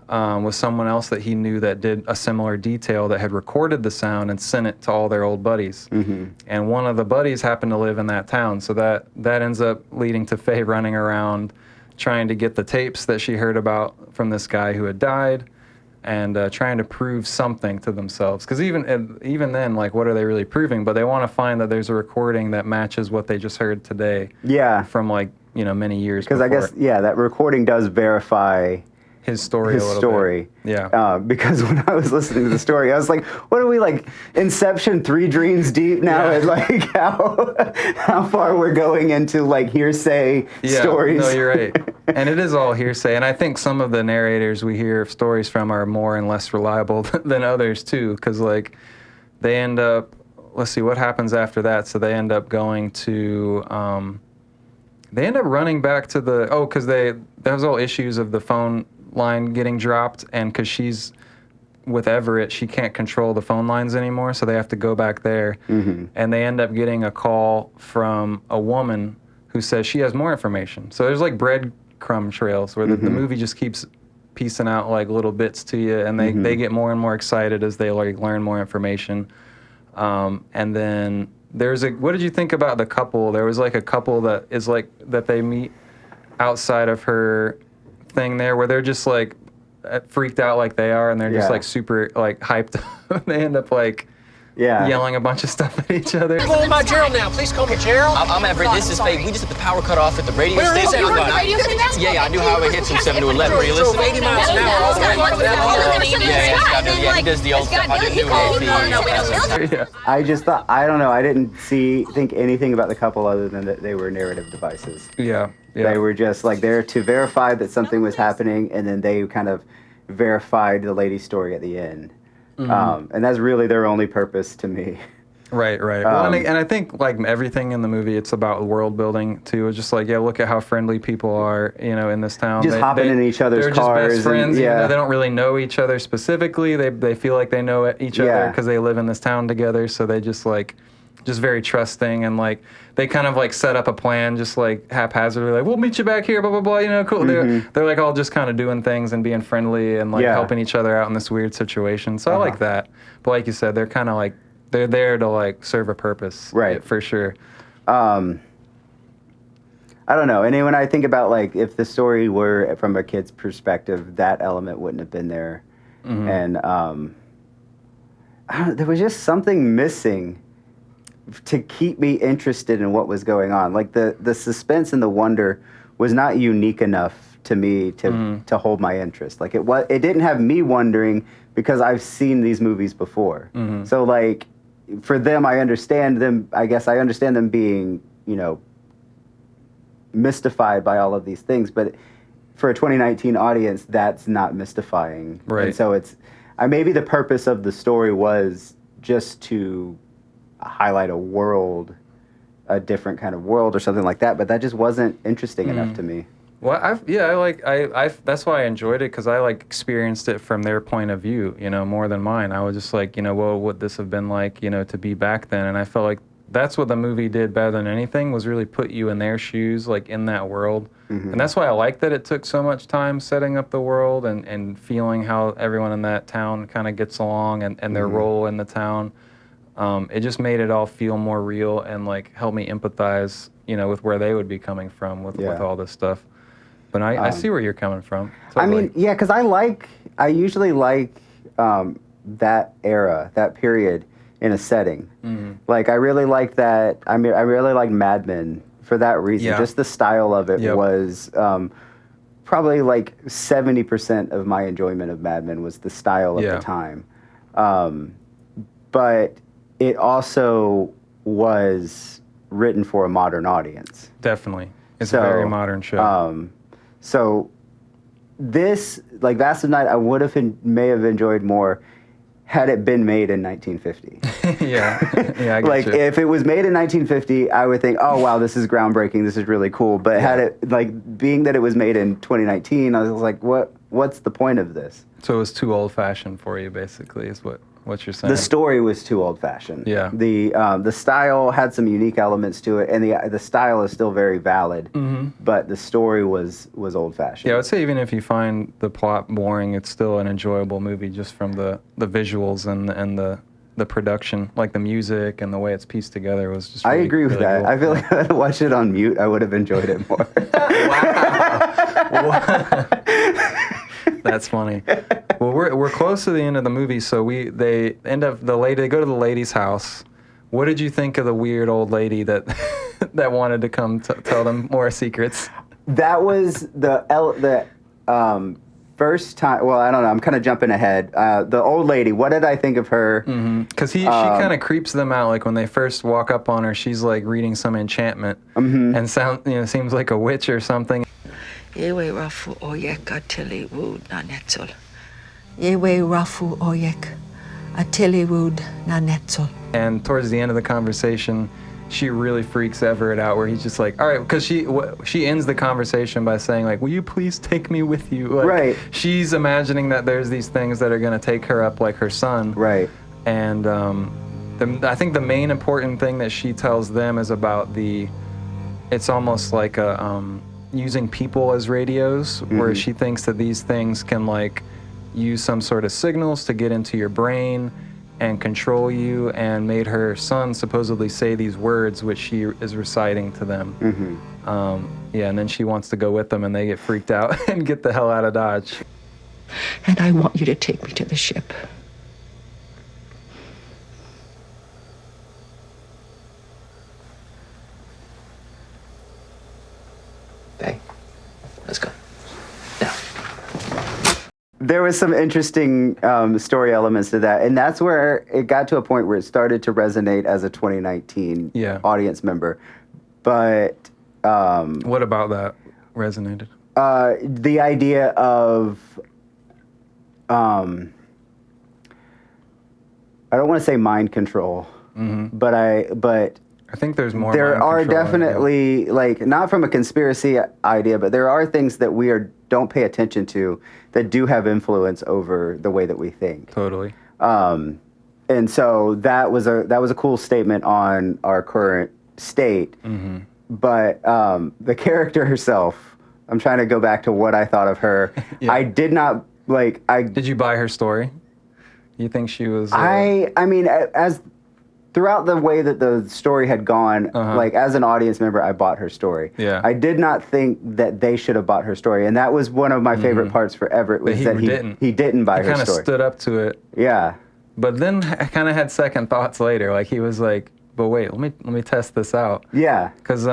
with someone else that he knew that did a similar detail, that had recorded the sound and sent it to all their old buddies. And one of the buddies happened to live in that town, so that ends up leading to Faye running around trying to get the tapes that she heard about from this guy who had died, and trying to prove something to themselves. Because even then, like, what are they really proving? But they want to find that there's a recording that matches what they just heard today. Yeah. From, like, many years Because before. I guess, that recording does verify his story his a little story. bit. Yeah. Because when I was listening to the story, I was like, what are we, like, Inception 3 dreams deep now? Yeah. And, like, how far we're going into, like, hearsay stories. No, you're right. And it is all hearsay. And I think some of the narrators we hear stories from are more and less reliable than others, too. Because, like, they end up, let's see, what happens after that? So they end up going to, they end up running back to because there's all issues of the phone line getting dropped, and because she's with Everett, she can't control the phone lines anymore, so they have to go back there. And they end up getting a call from a woman who says she has more information. So there's like breadcrumb trails where the movie just keeps piecing out like little bits to you, and they get more and more excited as they like learn more information. And then what did you think about the couple? There was like a couple that is like that they meet outside of her thing there, where they're just like freaked out like they are, and they're just like super like hyped. They end up like yelling a bunch of stuff at each other. Call about Gerald now. Please call me Gerald. I'm Everett. This is Faye. We just had the power cut off at the radio station. You heard the radio station? Yeah, I knew Highway hits from 7 to 11. Were you Drove listening? 80 miles an hour all the way to that. Yeah, he does the old stuff. I didn't know I just thought, I don't know, I didn't think anything about the couple other than that they were narrative devices. Yeah. They were just like there to verify that something was happening, and then they kind of verified the lady's story at the end. And that's really their only purpose to me. Right. Well, and I think like everything in the movie, it's about world building too. It's just like, look at how friendly people are, in this town. Just hopping in each other's they're cars. They're just best friends. And, even though they don't really know each other specifically. They feel like they know each other because they live in this town together. So they just like just very trusting, and like they kind of like set up a plan just like haphazardly, like we'll meet you back here, blah blah blah, you know, cool. They're like all just kind of doing things and being friendly and like helping each other out in this weird situation. So I like that. But like you said, they're kind of like they're there to like serve a purpose, right? For sure. I don't know. And then when I think about like if the story were from a kid's perspective, that element wouldn't have been there, and there was just something missing to keep me interested in what was going on. Like the suspense and the wonder was not unique enough to me to hold my interest. Like it didn't have me wondering because I've seen these movies before. So like for them, I understand them. I guess I understand them being, you know, mystified by all of these things. But for a 2019 audience, that's not mystifying. Right. And so maybe the purpose of the story was just to highlight a different kind of world or something like that, but that just wasn't interesting enough to me. Well, I that's why I enjoyed it, because I like experienced it from their point of view, you know, more than mine. I was just like, you know, what would this have been like, you know, to be back then? And I felt like that's what the movie did better than anything, was really put you in their shoes, like in that world. And that's why I like that it took so much time setting up the world and feeling how everyone in that town kind of gets along and their role in the town. It just made it all feel more real and like help me empathize, you know, with where they would be coming from with all this stuff. But I see where you're coming from. Totally. I mean, yeah, because I usually like that era, that period in a setting. Like I really like that. I mean, I really like Mad Men for that reason. Yeah. Just the style of it was probably like 70% of my enjoyment of Mad Men was the style of the time. But it also was written for a modern audience. Definitely. It's a very modern show. So this, like Vast of Night, I may have enjoyed more had it been made in 1950. yeah, I get like you. if it was made in 1950, I would think, oh wow, this is groundbreaking, this is really cool. But had it, like, being that it was made in 2019, I was like, what's the point of this? So it was too old-fashioned for you, basically, is what you're saying. The story was too old-fashioned. Yeah. The style had some unique elements to it, and the style is still very valid. But the story was old-fashioned. Yeah, I would say even if you find the plot boring, it's still an enjoyable movie just from the visuals and the production, like the music and the way it's pieced together was just. Really, I agree with really that. cool. I feel like if I had watched it on mute, I would have enjoyed it more. Wow. That's funny. Well, we're close to the end of the movie, so they go to the lady's house. What did you think of the weird old lady that that wanted to come tell them more secrets? That was the first time. Well, I don't know. I'm kind of jumping ahead. The old lady. What did I think of her? Because she kind of creeps them out. Like when they first walk up on her, she's like reading some enchantment and seems like a witch or something. Yewe rafu oyek ateli wood na netzel. Yewe rafu oyek ateli wood na netzel. And towards the end of the conversation, she really freaks Everett out, where he's just like, all right, because she ends the conversation by saying, like, will you please take me with you? Like, right. She's imagining that there's these things that are going to take her up like her son. Right. And I think the main important thing that she tells them is about it's almost like using people as radios, where she thinks that these things can like use some sort of signals to get into your brain and control you, and made her son supposedly say these words which she is reciting to them. And then she wants to go with them, and they get freaked out and get the hell out of Dodge. And I want you to take me to the ship. Hey, let's go. There was some interesting story elements to that, and that's where it got to a point where it started to resonate as a 2019 audience member. But what about that resonated? The idea of I don't want to say mind control, but I think there's more. There are definitely, like, not from a conspiracy idea, but there are things that we don't pay attention to that do have influence over the way that we think. Totally. And And so that was a cool statement on our current state. But the character herself, I'm trying to go back to what I thought of her. Yeah. I did not like. Did you buy her story? You think she was? I mean, as throughout the way that the story had gone, like as an audience member, I bought her story. Yeah. I did not think that they should have bought her story, and that was one of my favorite parts for Everett was that he didn't buy her story. He kind of stood up to it. Yeah. But then I kind of had second thoughts later. Like he was like, "But wait, let me test this out." Yeah. Because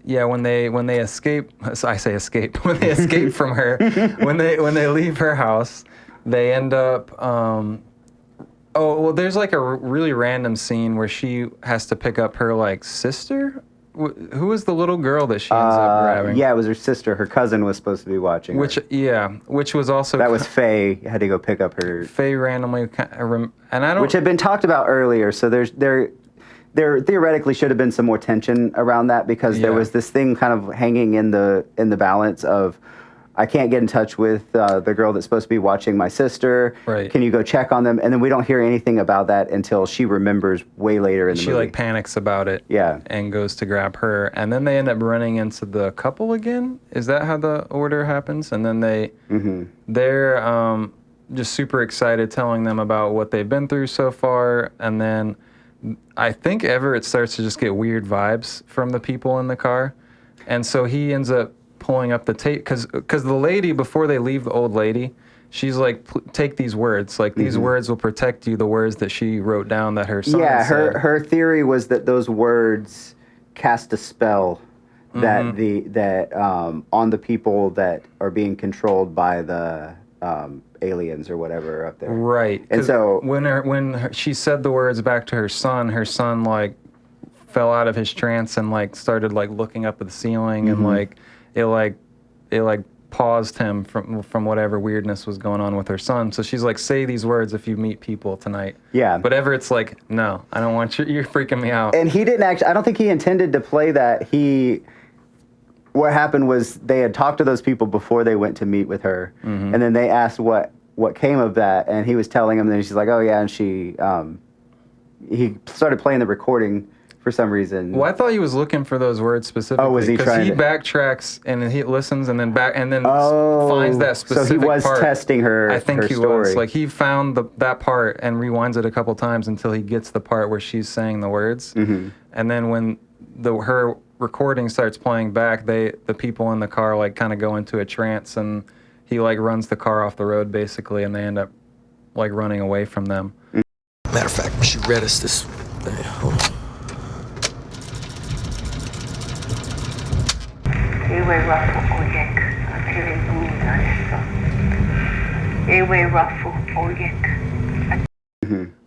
yeah, when they escape, I say escape. When they escape from her, when they leave her house, they end up. Oh well, there's like a really random scene where she has to pick up her like sister. Who was the little girl that she ends up grabbing? Yeah, it was her sister. Her cousin was supposed to be watching. Which was also that was Faye had to go pick up her. Faye randomly, and I don't. Which had been talked about earlier, so there theoretically should have been some more tension around that because there was this thing kind of hanging in the balance of. I can't get in touch with the girl that's supposed to be watching my sister. Right. Can you go check on them? And then we don't hear anything about that until she remembers way later in the movie. She like panics about it. Yeah. And goes to grab her. And then they end up running into the couple again. Is that how the order happens? And then they're just super excited telling them about what they've been through so far. And then I think Everett starts to just get weird vibes from the people in the car. And so he ends up pulling up the tape because the lady, before they leave, the old lady, she's like, take these words, like these words will protect you, the words that she wrote down that her son said. Her theory was that those words cast a spell that on the people that are being controlled by the aliens or whatever up there. Right. And so when she said the words back to her son like fell out of his trance and like started like looking up at the ceiling and like it paused him from whatever weirdness was going on with her son. So she's like, say these words if you meet people tonight. Yeah. But Everett's like, no, I don't want you. You're freaking me out. And he didn't actually. I don't think he intended to play that. What happened was they had talked to those people before they went to meet with her, and then they asked what came of that, and he was telling them. And then she's like, oh yeah, and he started playing the recording. For some reason. Well, I thought he was looking for those words specifically. Oh, was he trying? Because he backtracks and he listens and then finds that specific part. So he was testing her. I think he story. was. Like he found that part and rewinds it a couple times until he gets the part where she's saying the words. And then when her recording starts playing back, the people in the car like kind of go into a trance and he like runs the car off the road basically, and they end up like running away from them. Matter of fact, she read us this. Hold on.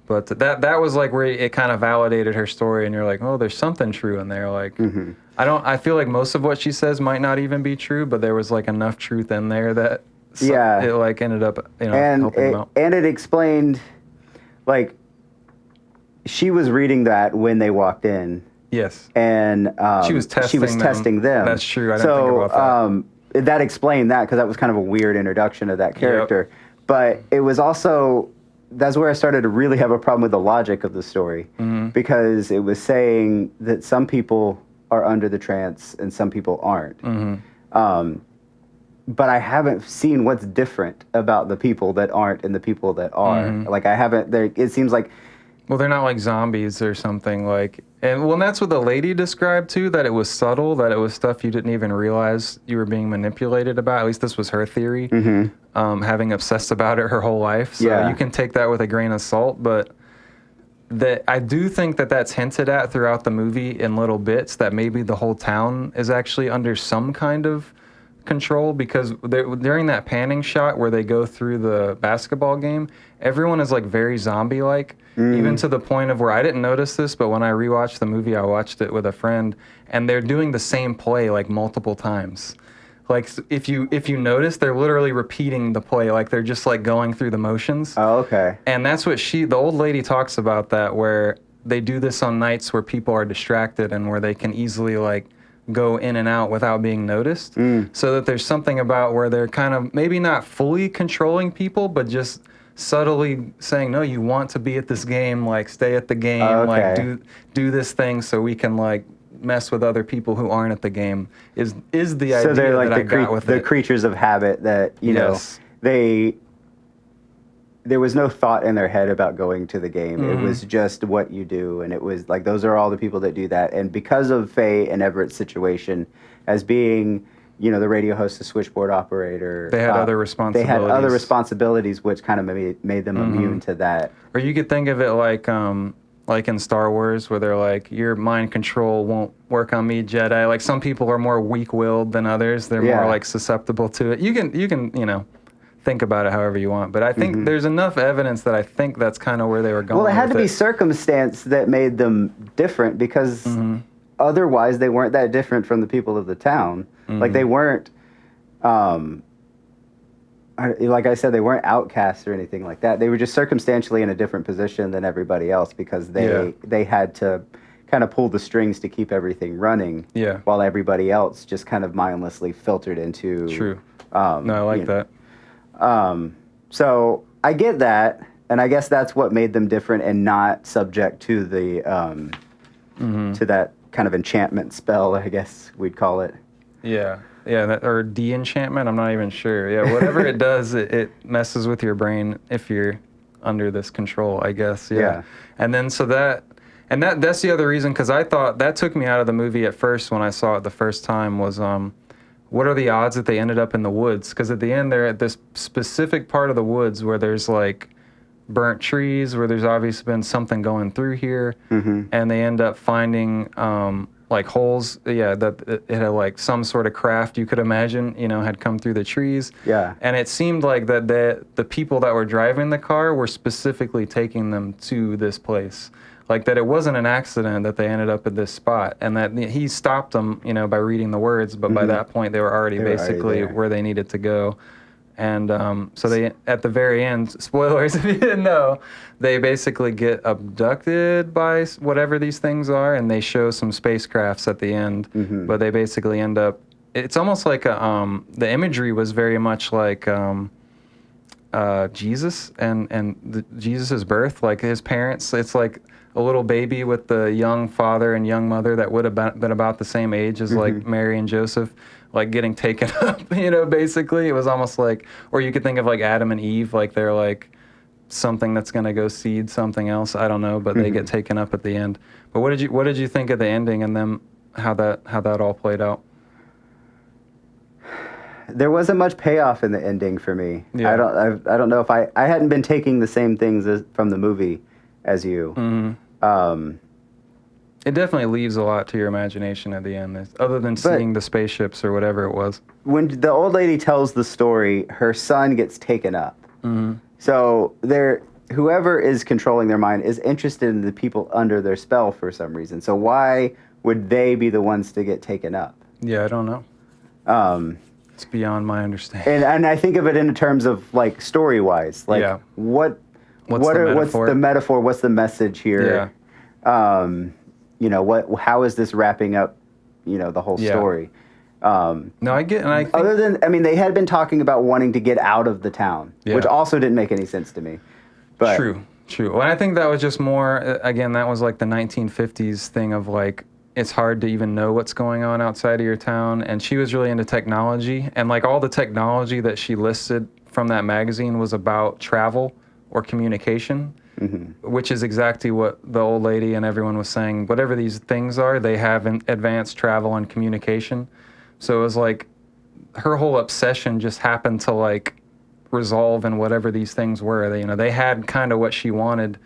But that was like where it kind of validated her story, and you're like, oh, there's something true in there. Like, I feel like most of what she says might not even be true, but there was like enough truth in there that it like ended up helping them out. And it explained, like, she was reading that when they walked in. Yes. And she was testing them. That's true. I didn't think about that. That explained that because that was kind of a weird introduction of that character. Yep. But it was also, that's where I started to really have a problem with the logic of the story because it was saying that some people are under the trance and some people aren't. But I haven't seen what's different about the people that aren't and the people that are. Like I haven't, it seems like. Well, they're not like zombies or something like, and that's what the lady described too, that it was subtle, that it was stuff you didn't even realize you were being manipulated about. At least this was her theory, having obsessed about it her whole life. So you can take that with a grain of salt, but I do think that that's hinted at throughout the movie in little bits that maybe the whole town is actually under some kind of control because during that panning shot where they go through the basketball game, everyone is like very zombie-like, even to the point of where I didn't notice this, but when I rewatched the movie, I watched it with a friend, and they're doing the same play like multiple times. Like if you notice, they're literally repeating the play, like they're just like going through the motions. Oh, okay. And that's what the old lady talks about, that where they do this on nights where people are distracted and where they can easily like go in and out without being noticed. So that there's something about where they're kind of maybe not fully controlling people, but just subtly saying, no, you want to be at this game, like stay at the game, like do this thing so we can like mess with other people who aren't at the game is the idea so they're like that I got with the it. creatures of habit that, you know, there was no thought in their head about going to the game. It was just what you do. And it was like, those are all the people that do that. And because of Faye and Everett's situation as being, you know, the radio host, the switchboard operator. They had other responsibilities. They had other responsibilities, which kind of made them immune to that. Or you could think of it like in Star Wars, where they're like, your mind control won't work on me, Jedi. Like some people are more weak-willed than others. They're more like susceptible to it. You can, you know, think about it however you want. But I think there's enough evidence that I think that's kind of where they were going. Well, it had to be circumstance that made them different because otherwise they weren't that different from the people of the town. Like they weren't, like I said, they weren't outcasts or anything like that. They were just circumstantially in a different position than everybody else because they had to kind of pull the strings to keep everything running. Yeah. While everybody else just kind of mindlessly filtered into. True. No, I like that. So I get that, and I guess that's what made them different and not subject to the to that kind of enchantment spell, I guess we'd call it. Yeah, or de-enchantment. I'm not even sure. Yeah, whatever it does, it messes with your brain if you're under this control, I guess. Yeah. And then that's the other reason, because I thought that took me out of the movie at first when I saw it the first time was what are the odds that they ended up in the woods? Because at the end, they're at this specific part of the woods where there's like burnt trees, where there's obviously been something going through here, and they end up finding like holes. Yeah, that it had like some sort of craft you could imagine, you know, had come through the trees. Yeah. And it seemed like that the people that were driving the car were specifically taking them to this place. Like that it wasn't an accident that they ended up at this spot, and that he stopped them, you know, by reading the words, but by that point they were already basically where they needed to go. And so they, at the very end, spoilers if you didn't know, they basically get abducted by whatever these things are, and they show some spacecrafts at the end, but they basically end up, it's almost like the imagery was very much like Jesus and Jesus's birth, like his parents. It's like a little baby with the young father and young mother that would have been about the same age as like Mary and Joseph, like getting taken up, you know, basically. It was almost like, or you could think of like Adam and Eve, like they're like something that's going to go seed something else. I don't know, but they get taken up at the end. But what did you think of the ending and then how that all played out? There wasn't much payoff in the ending for me. Yeah. I don't know if I hadn't been taking the same things from the movie as you. It definitely leaves a lot to your imagination at the end, other than seeing the spaceships or whatever it was. When the old lady tells the story, her son gets taken up. So whoever is controlling their mind is interested in the people under their spell for some reason. So why would they be the ones to get taken up? Yeah, I don't know. It's beyond my understanding. And I think of it in terms of like story-wise, like what's the metaphor? What's the message here? Yeah. You know, how is this wrapping up, you know, the whole story? No, I get, and I think, other than, I mean, they had been talking about wanting to get out of the town, which also didn't make any sense to me. But True. Well, I think that was just more, again, that was like the 1950s thing of like, it's hard to even know what's going on outside of your town. And she was really into technology. And like all the technology that she listed from that magazine was about travel or communication, which is exactly what the old lady and everyone was saying. Whatever these things are, they have advanced travel and communication. So it was like her whole obsession just happened to like resolve in whatever these things were. They had kind of what she wanted.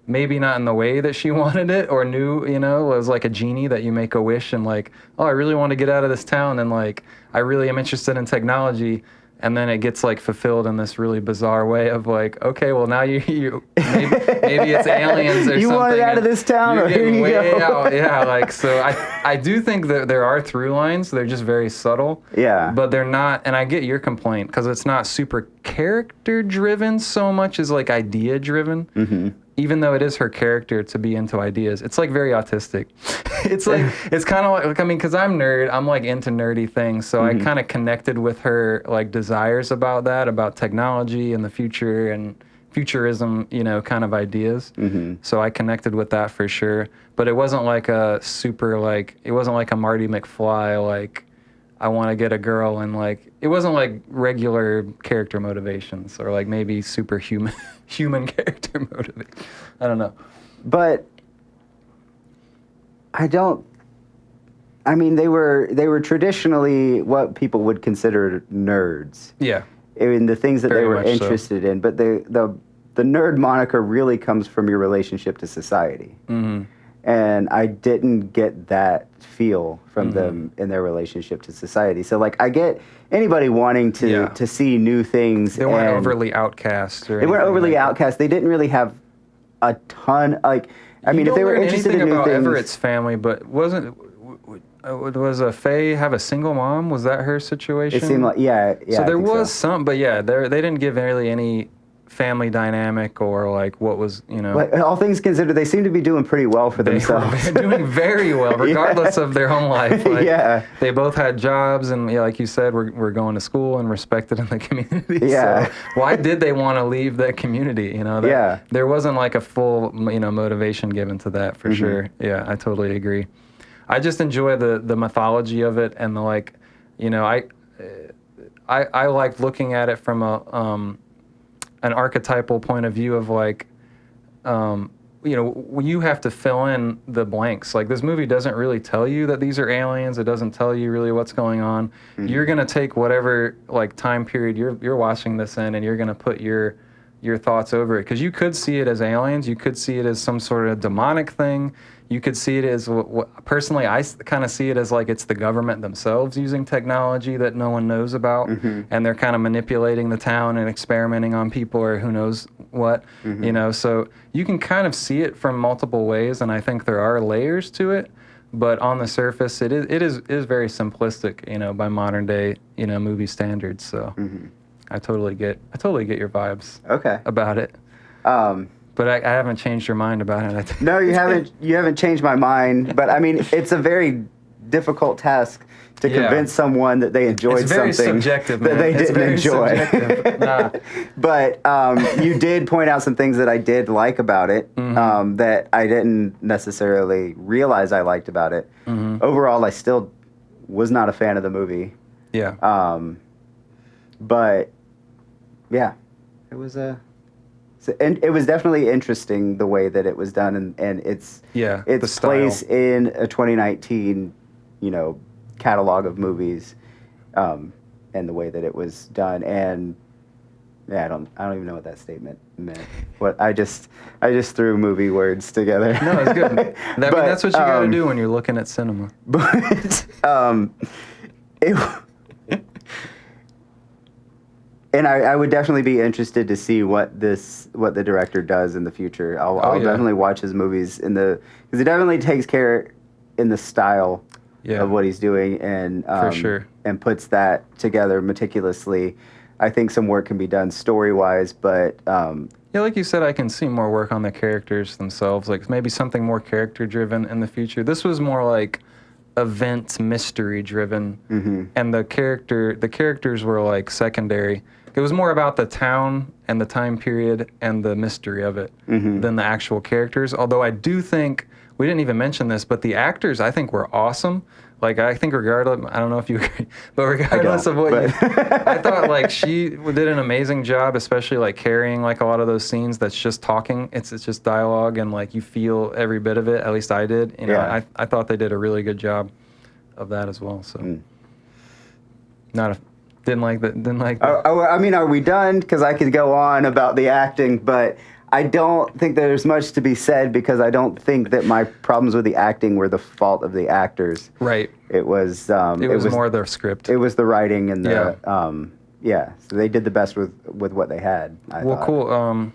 Maybe not in the way that she wanted it or knew, you know, it was like a genie that you make a wish and like, oh, I really want to get out of this town and like, I really am interested in technology. And then it gets like fulfilled in this really bizarre way of like, okay, well now maybe it's aliens or something. You want it out of this town, or here you go. Out. Yeah, like, so I do think that there are through lines. They're just very subtle. Yeah. But they're not, and I get your complaint because it's not super character driven so much as like idea driven. Even though it is her character to be into ideas, it's like very autistic. It's like, it's kind of like, I mean, because I'm like into nerdy things, so I kind of connected with her like desires about technology and the future and futurism, kind of ideas. So I connected with that for sure. But it wasn't like a it wasn't like a Marty McFly, like, I want to get a girl, and like, it wasn't like regular character motivations or like maybe superhuman human character motivation. I don't know. But I mean, they were traditionally what people would consider nerds. Yeah. In the things that Very they were much so. interested in. But the nerd moniker really comes from your relationship to society. And I didn't get that feel from them in their relationship to society. So, like, I get anybody wanting to see new things. They weren't overly outcast. They weren't overly outcast. They didn't really have a ton, like, I mean, if they were interested in new about things. Everett's family, but was a Faye have a single mom? Was that her situation? It seemed like, yeah. So I there think was some, but yeah, they didn't give really any family dynamic or like what was, Like, all things considered, they seem to be doing pretty well for themselves. They're doing very well, regardless of their home life. Like, they both had jobs, and like you said, we're going to school and respected in the community. Yeah. So why did they want to leave that community? There wasn't like a full, motivation given to that for sure. Yeah, I totally agree. I just enjoy the mythology of it, and the like, I like looking at it from an archetypal point of view of like, you have to fill in the blanks. Like, this movie doesn't really tell you that these are aliens. It doesn't tell you really what's going on. You're gonna take whatever like time period you're watching this in, and you're gonna put your thoughts over it, because you could see it as aliens. You could see it as some sort of demonic thing. You could see it as personally, I kind of see it as like it's the government themselves using technology that no one knows about, and they're kind of manipulating the town and experimenting on people, or who knows what, So you can kind of see it from multiple ways, and I think there are layers to it. But on the surface, it is very simplistic, by modern day, movie standards. So I totally get your vibes. About it. But I haven't changed your mind about it. No, you haven't. You haven't changed my mind. But I mean, it's a very difficult task to convince someone that they enjoyed something subjective, that they didn't enjoy. Nah. But you did point out some things that I did like about it, that I didn't necessarily realize I liked about it. Overall, I still was not a fan of the movie. Yeah. But yeah, it was and it was definitely interesting the way that it was done, and its place in a 2019, catalog of movies, and the way that it was done. And yeah, I don't even know what that statement meant. What I just threw movie words together. No, it's good. That's what you got to do when you're looking at cinema. But and I would definitely be interested to see what the director does in the future. I'll definitely watch his movies because he definitely takes care in the style of what he's doing, and for sure, and puts that together meticulously. I think some work can be done story-wise, but like you said, I can see more work on the characters themselves, like maybe something more character-driven in the future. This was more like event mystery-driven, and the characters were like secondary. It was more about the town and the time period and the mystery of it than the actual characters. Although I do think, we didn't even mention this, but the actors I think were awesome. Like, I think regardless, I don't know if you agree, but regardless of what I thought, like, she did an amazing job, especially like carrying like a lot of those scenes that's just talking. It's just dialogue, and like you feel every bit of it. At least I did. I thought they did a really good job of that as well. So didn't like that. I mean, are we done? Because I could go on about the acting, but I don't think there's much to be said, because I don't think that my problems with the acting were the fault of the actors. Right. It was more their script. It was the writing and the so they did the best with what they had. I thought. Cool.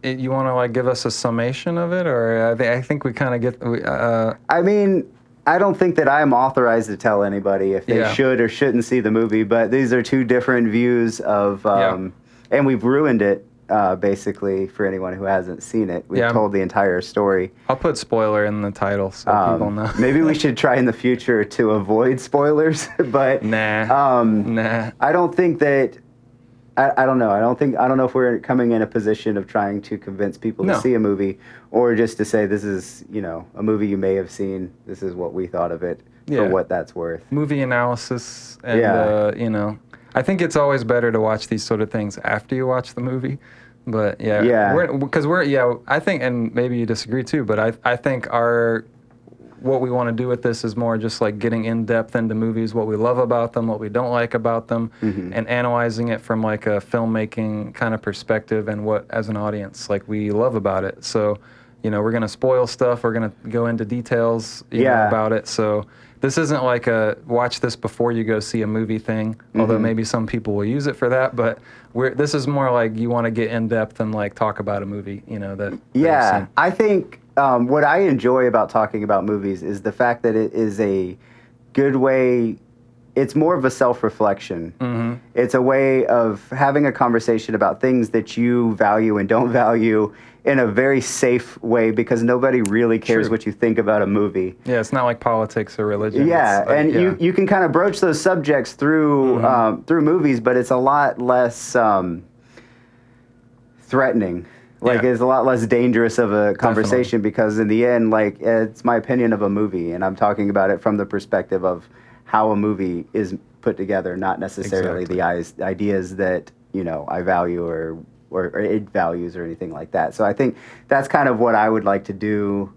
You want to like give us a summation of it, or I think we kind of get. I mean, I don't think that I'm authorized to tell anybody if they should or shouldn't see the movie, but these are two different views of, and we've ruined it, basically, for anyone who hasn't seen it. We've told the entire story. I'll put spoiler in the title so people know. Maybe we should try in the future to avoid spoilers, but nah. I don't think that I don't know. I don't know if we're coming in a position of trying to convince people to No. see a movie, or just to say this is, you know, a movie you may have seen. This is what we thought of it Yeah. for what that's worth. Movie analysis, and Yeah. you know, I think it's always better to watch these sort of things after you watch the movie. But Yeah. because I think, and maybe you disagree too, but I think what we want to do with this is more just like getting in depth into movies, what we love about them, what we don't like about them, and analyzing it from like a filmmaking kind of perspective and what, as an audience, like we love about it. So, you know, we're going to spoil stuff. We're going to go into details you know, about it. So this isn't like a watch this before you go see a movie thing, although maybe some people will use it for that. But this is more like you want to get in depth and like talk about a movie, you know, that you've seen. I think what I enjoy about talking about movies is the fact that it is a good way. It's more of a self-reflection. It's a way of having a conversation about things that you value and don't value in a very safe way, because nobody really cares what you think about a movie. Yeah, it's not like politics or religion. Yeah, It's like, and you can kind of broach those subjects through through movies, but it's a lot less threatening. Like, it's a lot less dangerous of a conversation because in the end, like, it's my opinion of a movie, and I'm talking about it from the perspective of how a movie is put together, not necessarily the ideas that, you know, I value or it values or anything like that. So I think that's kind of what I would like to do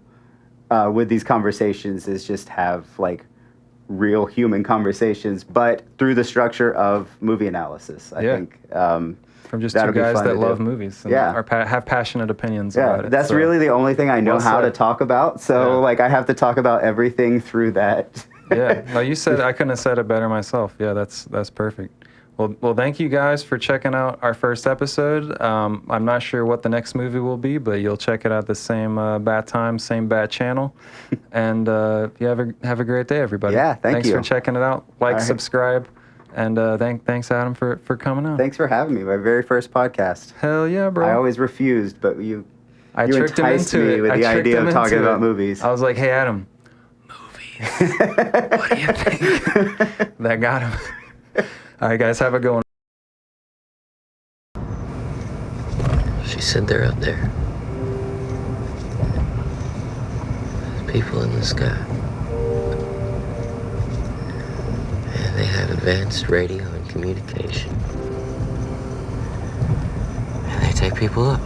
with these conversations, is just have like real human conversations, but through the structure of movie analysis. I think from just two guys that love movies and have passionate opinions about it. That's really the only thing I know how to talk about. So like I have to talk about everything through that. No, you said I couldn't have said it better myself. Yeah, that's perfect. Well, thank you guys for checking out our first episode. I'm not sure what the next movie will be, but you'll check it out the same bat time, same bat channel. And you have a great day, everybody. Yeah, thanks you. Thanks for checking it out. Like, right. Subscribe, and thanks, Adam, for coming out. Thanks for having me. My very first podcast. Hell yeah, bro. I always refused, but you tricked him enticed into me it. with the idea of talking about movies. I was like, hey, Adam, movies. What do you think? That got him. All right, guys, have a good one. She said they're up there. People in the sky. And they have advanced radio and communication. And they take people up.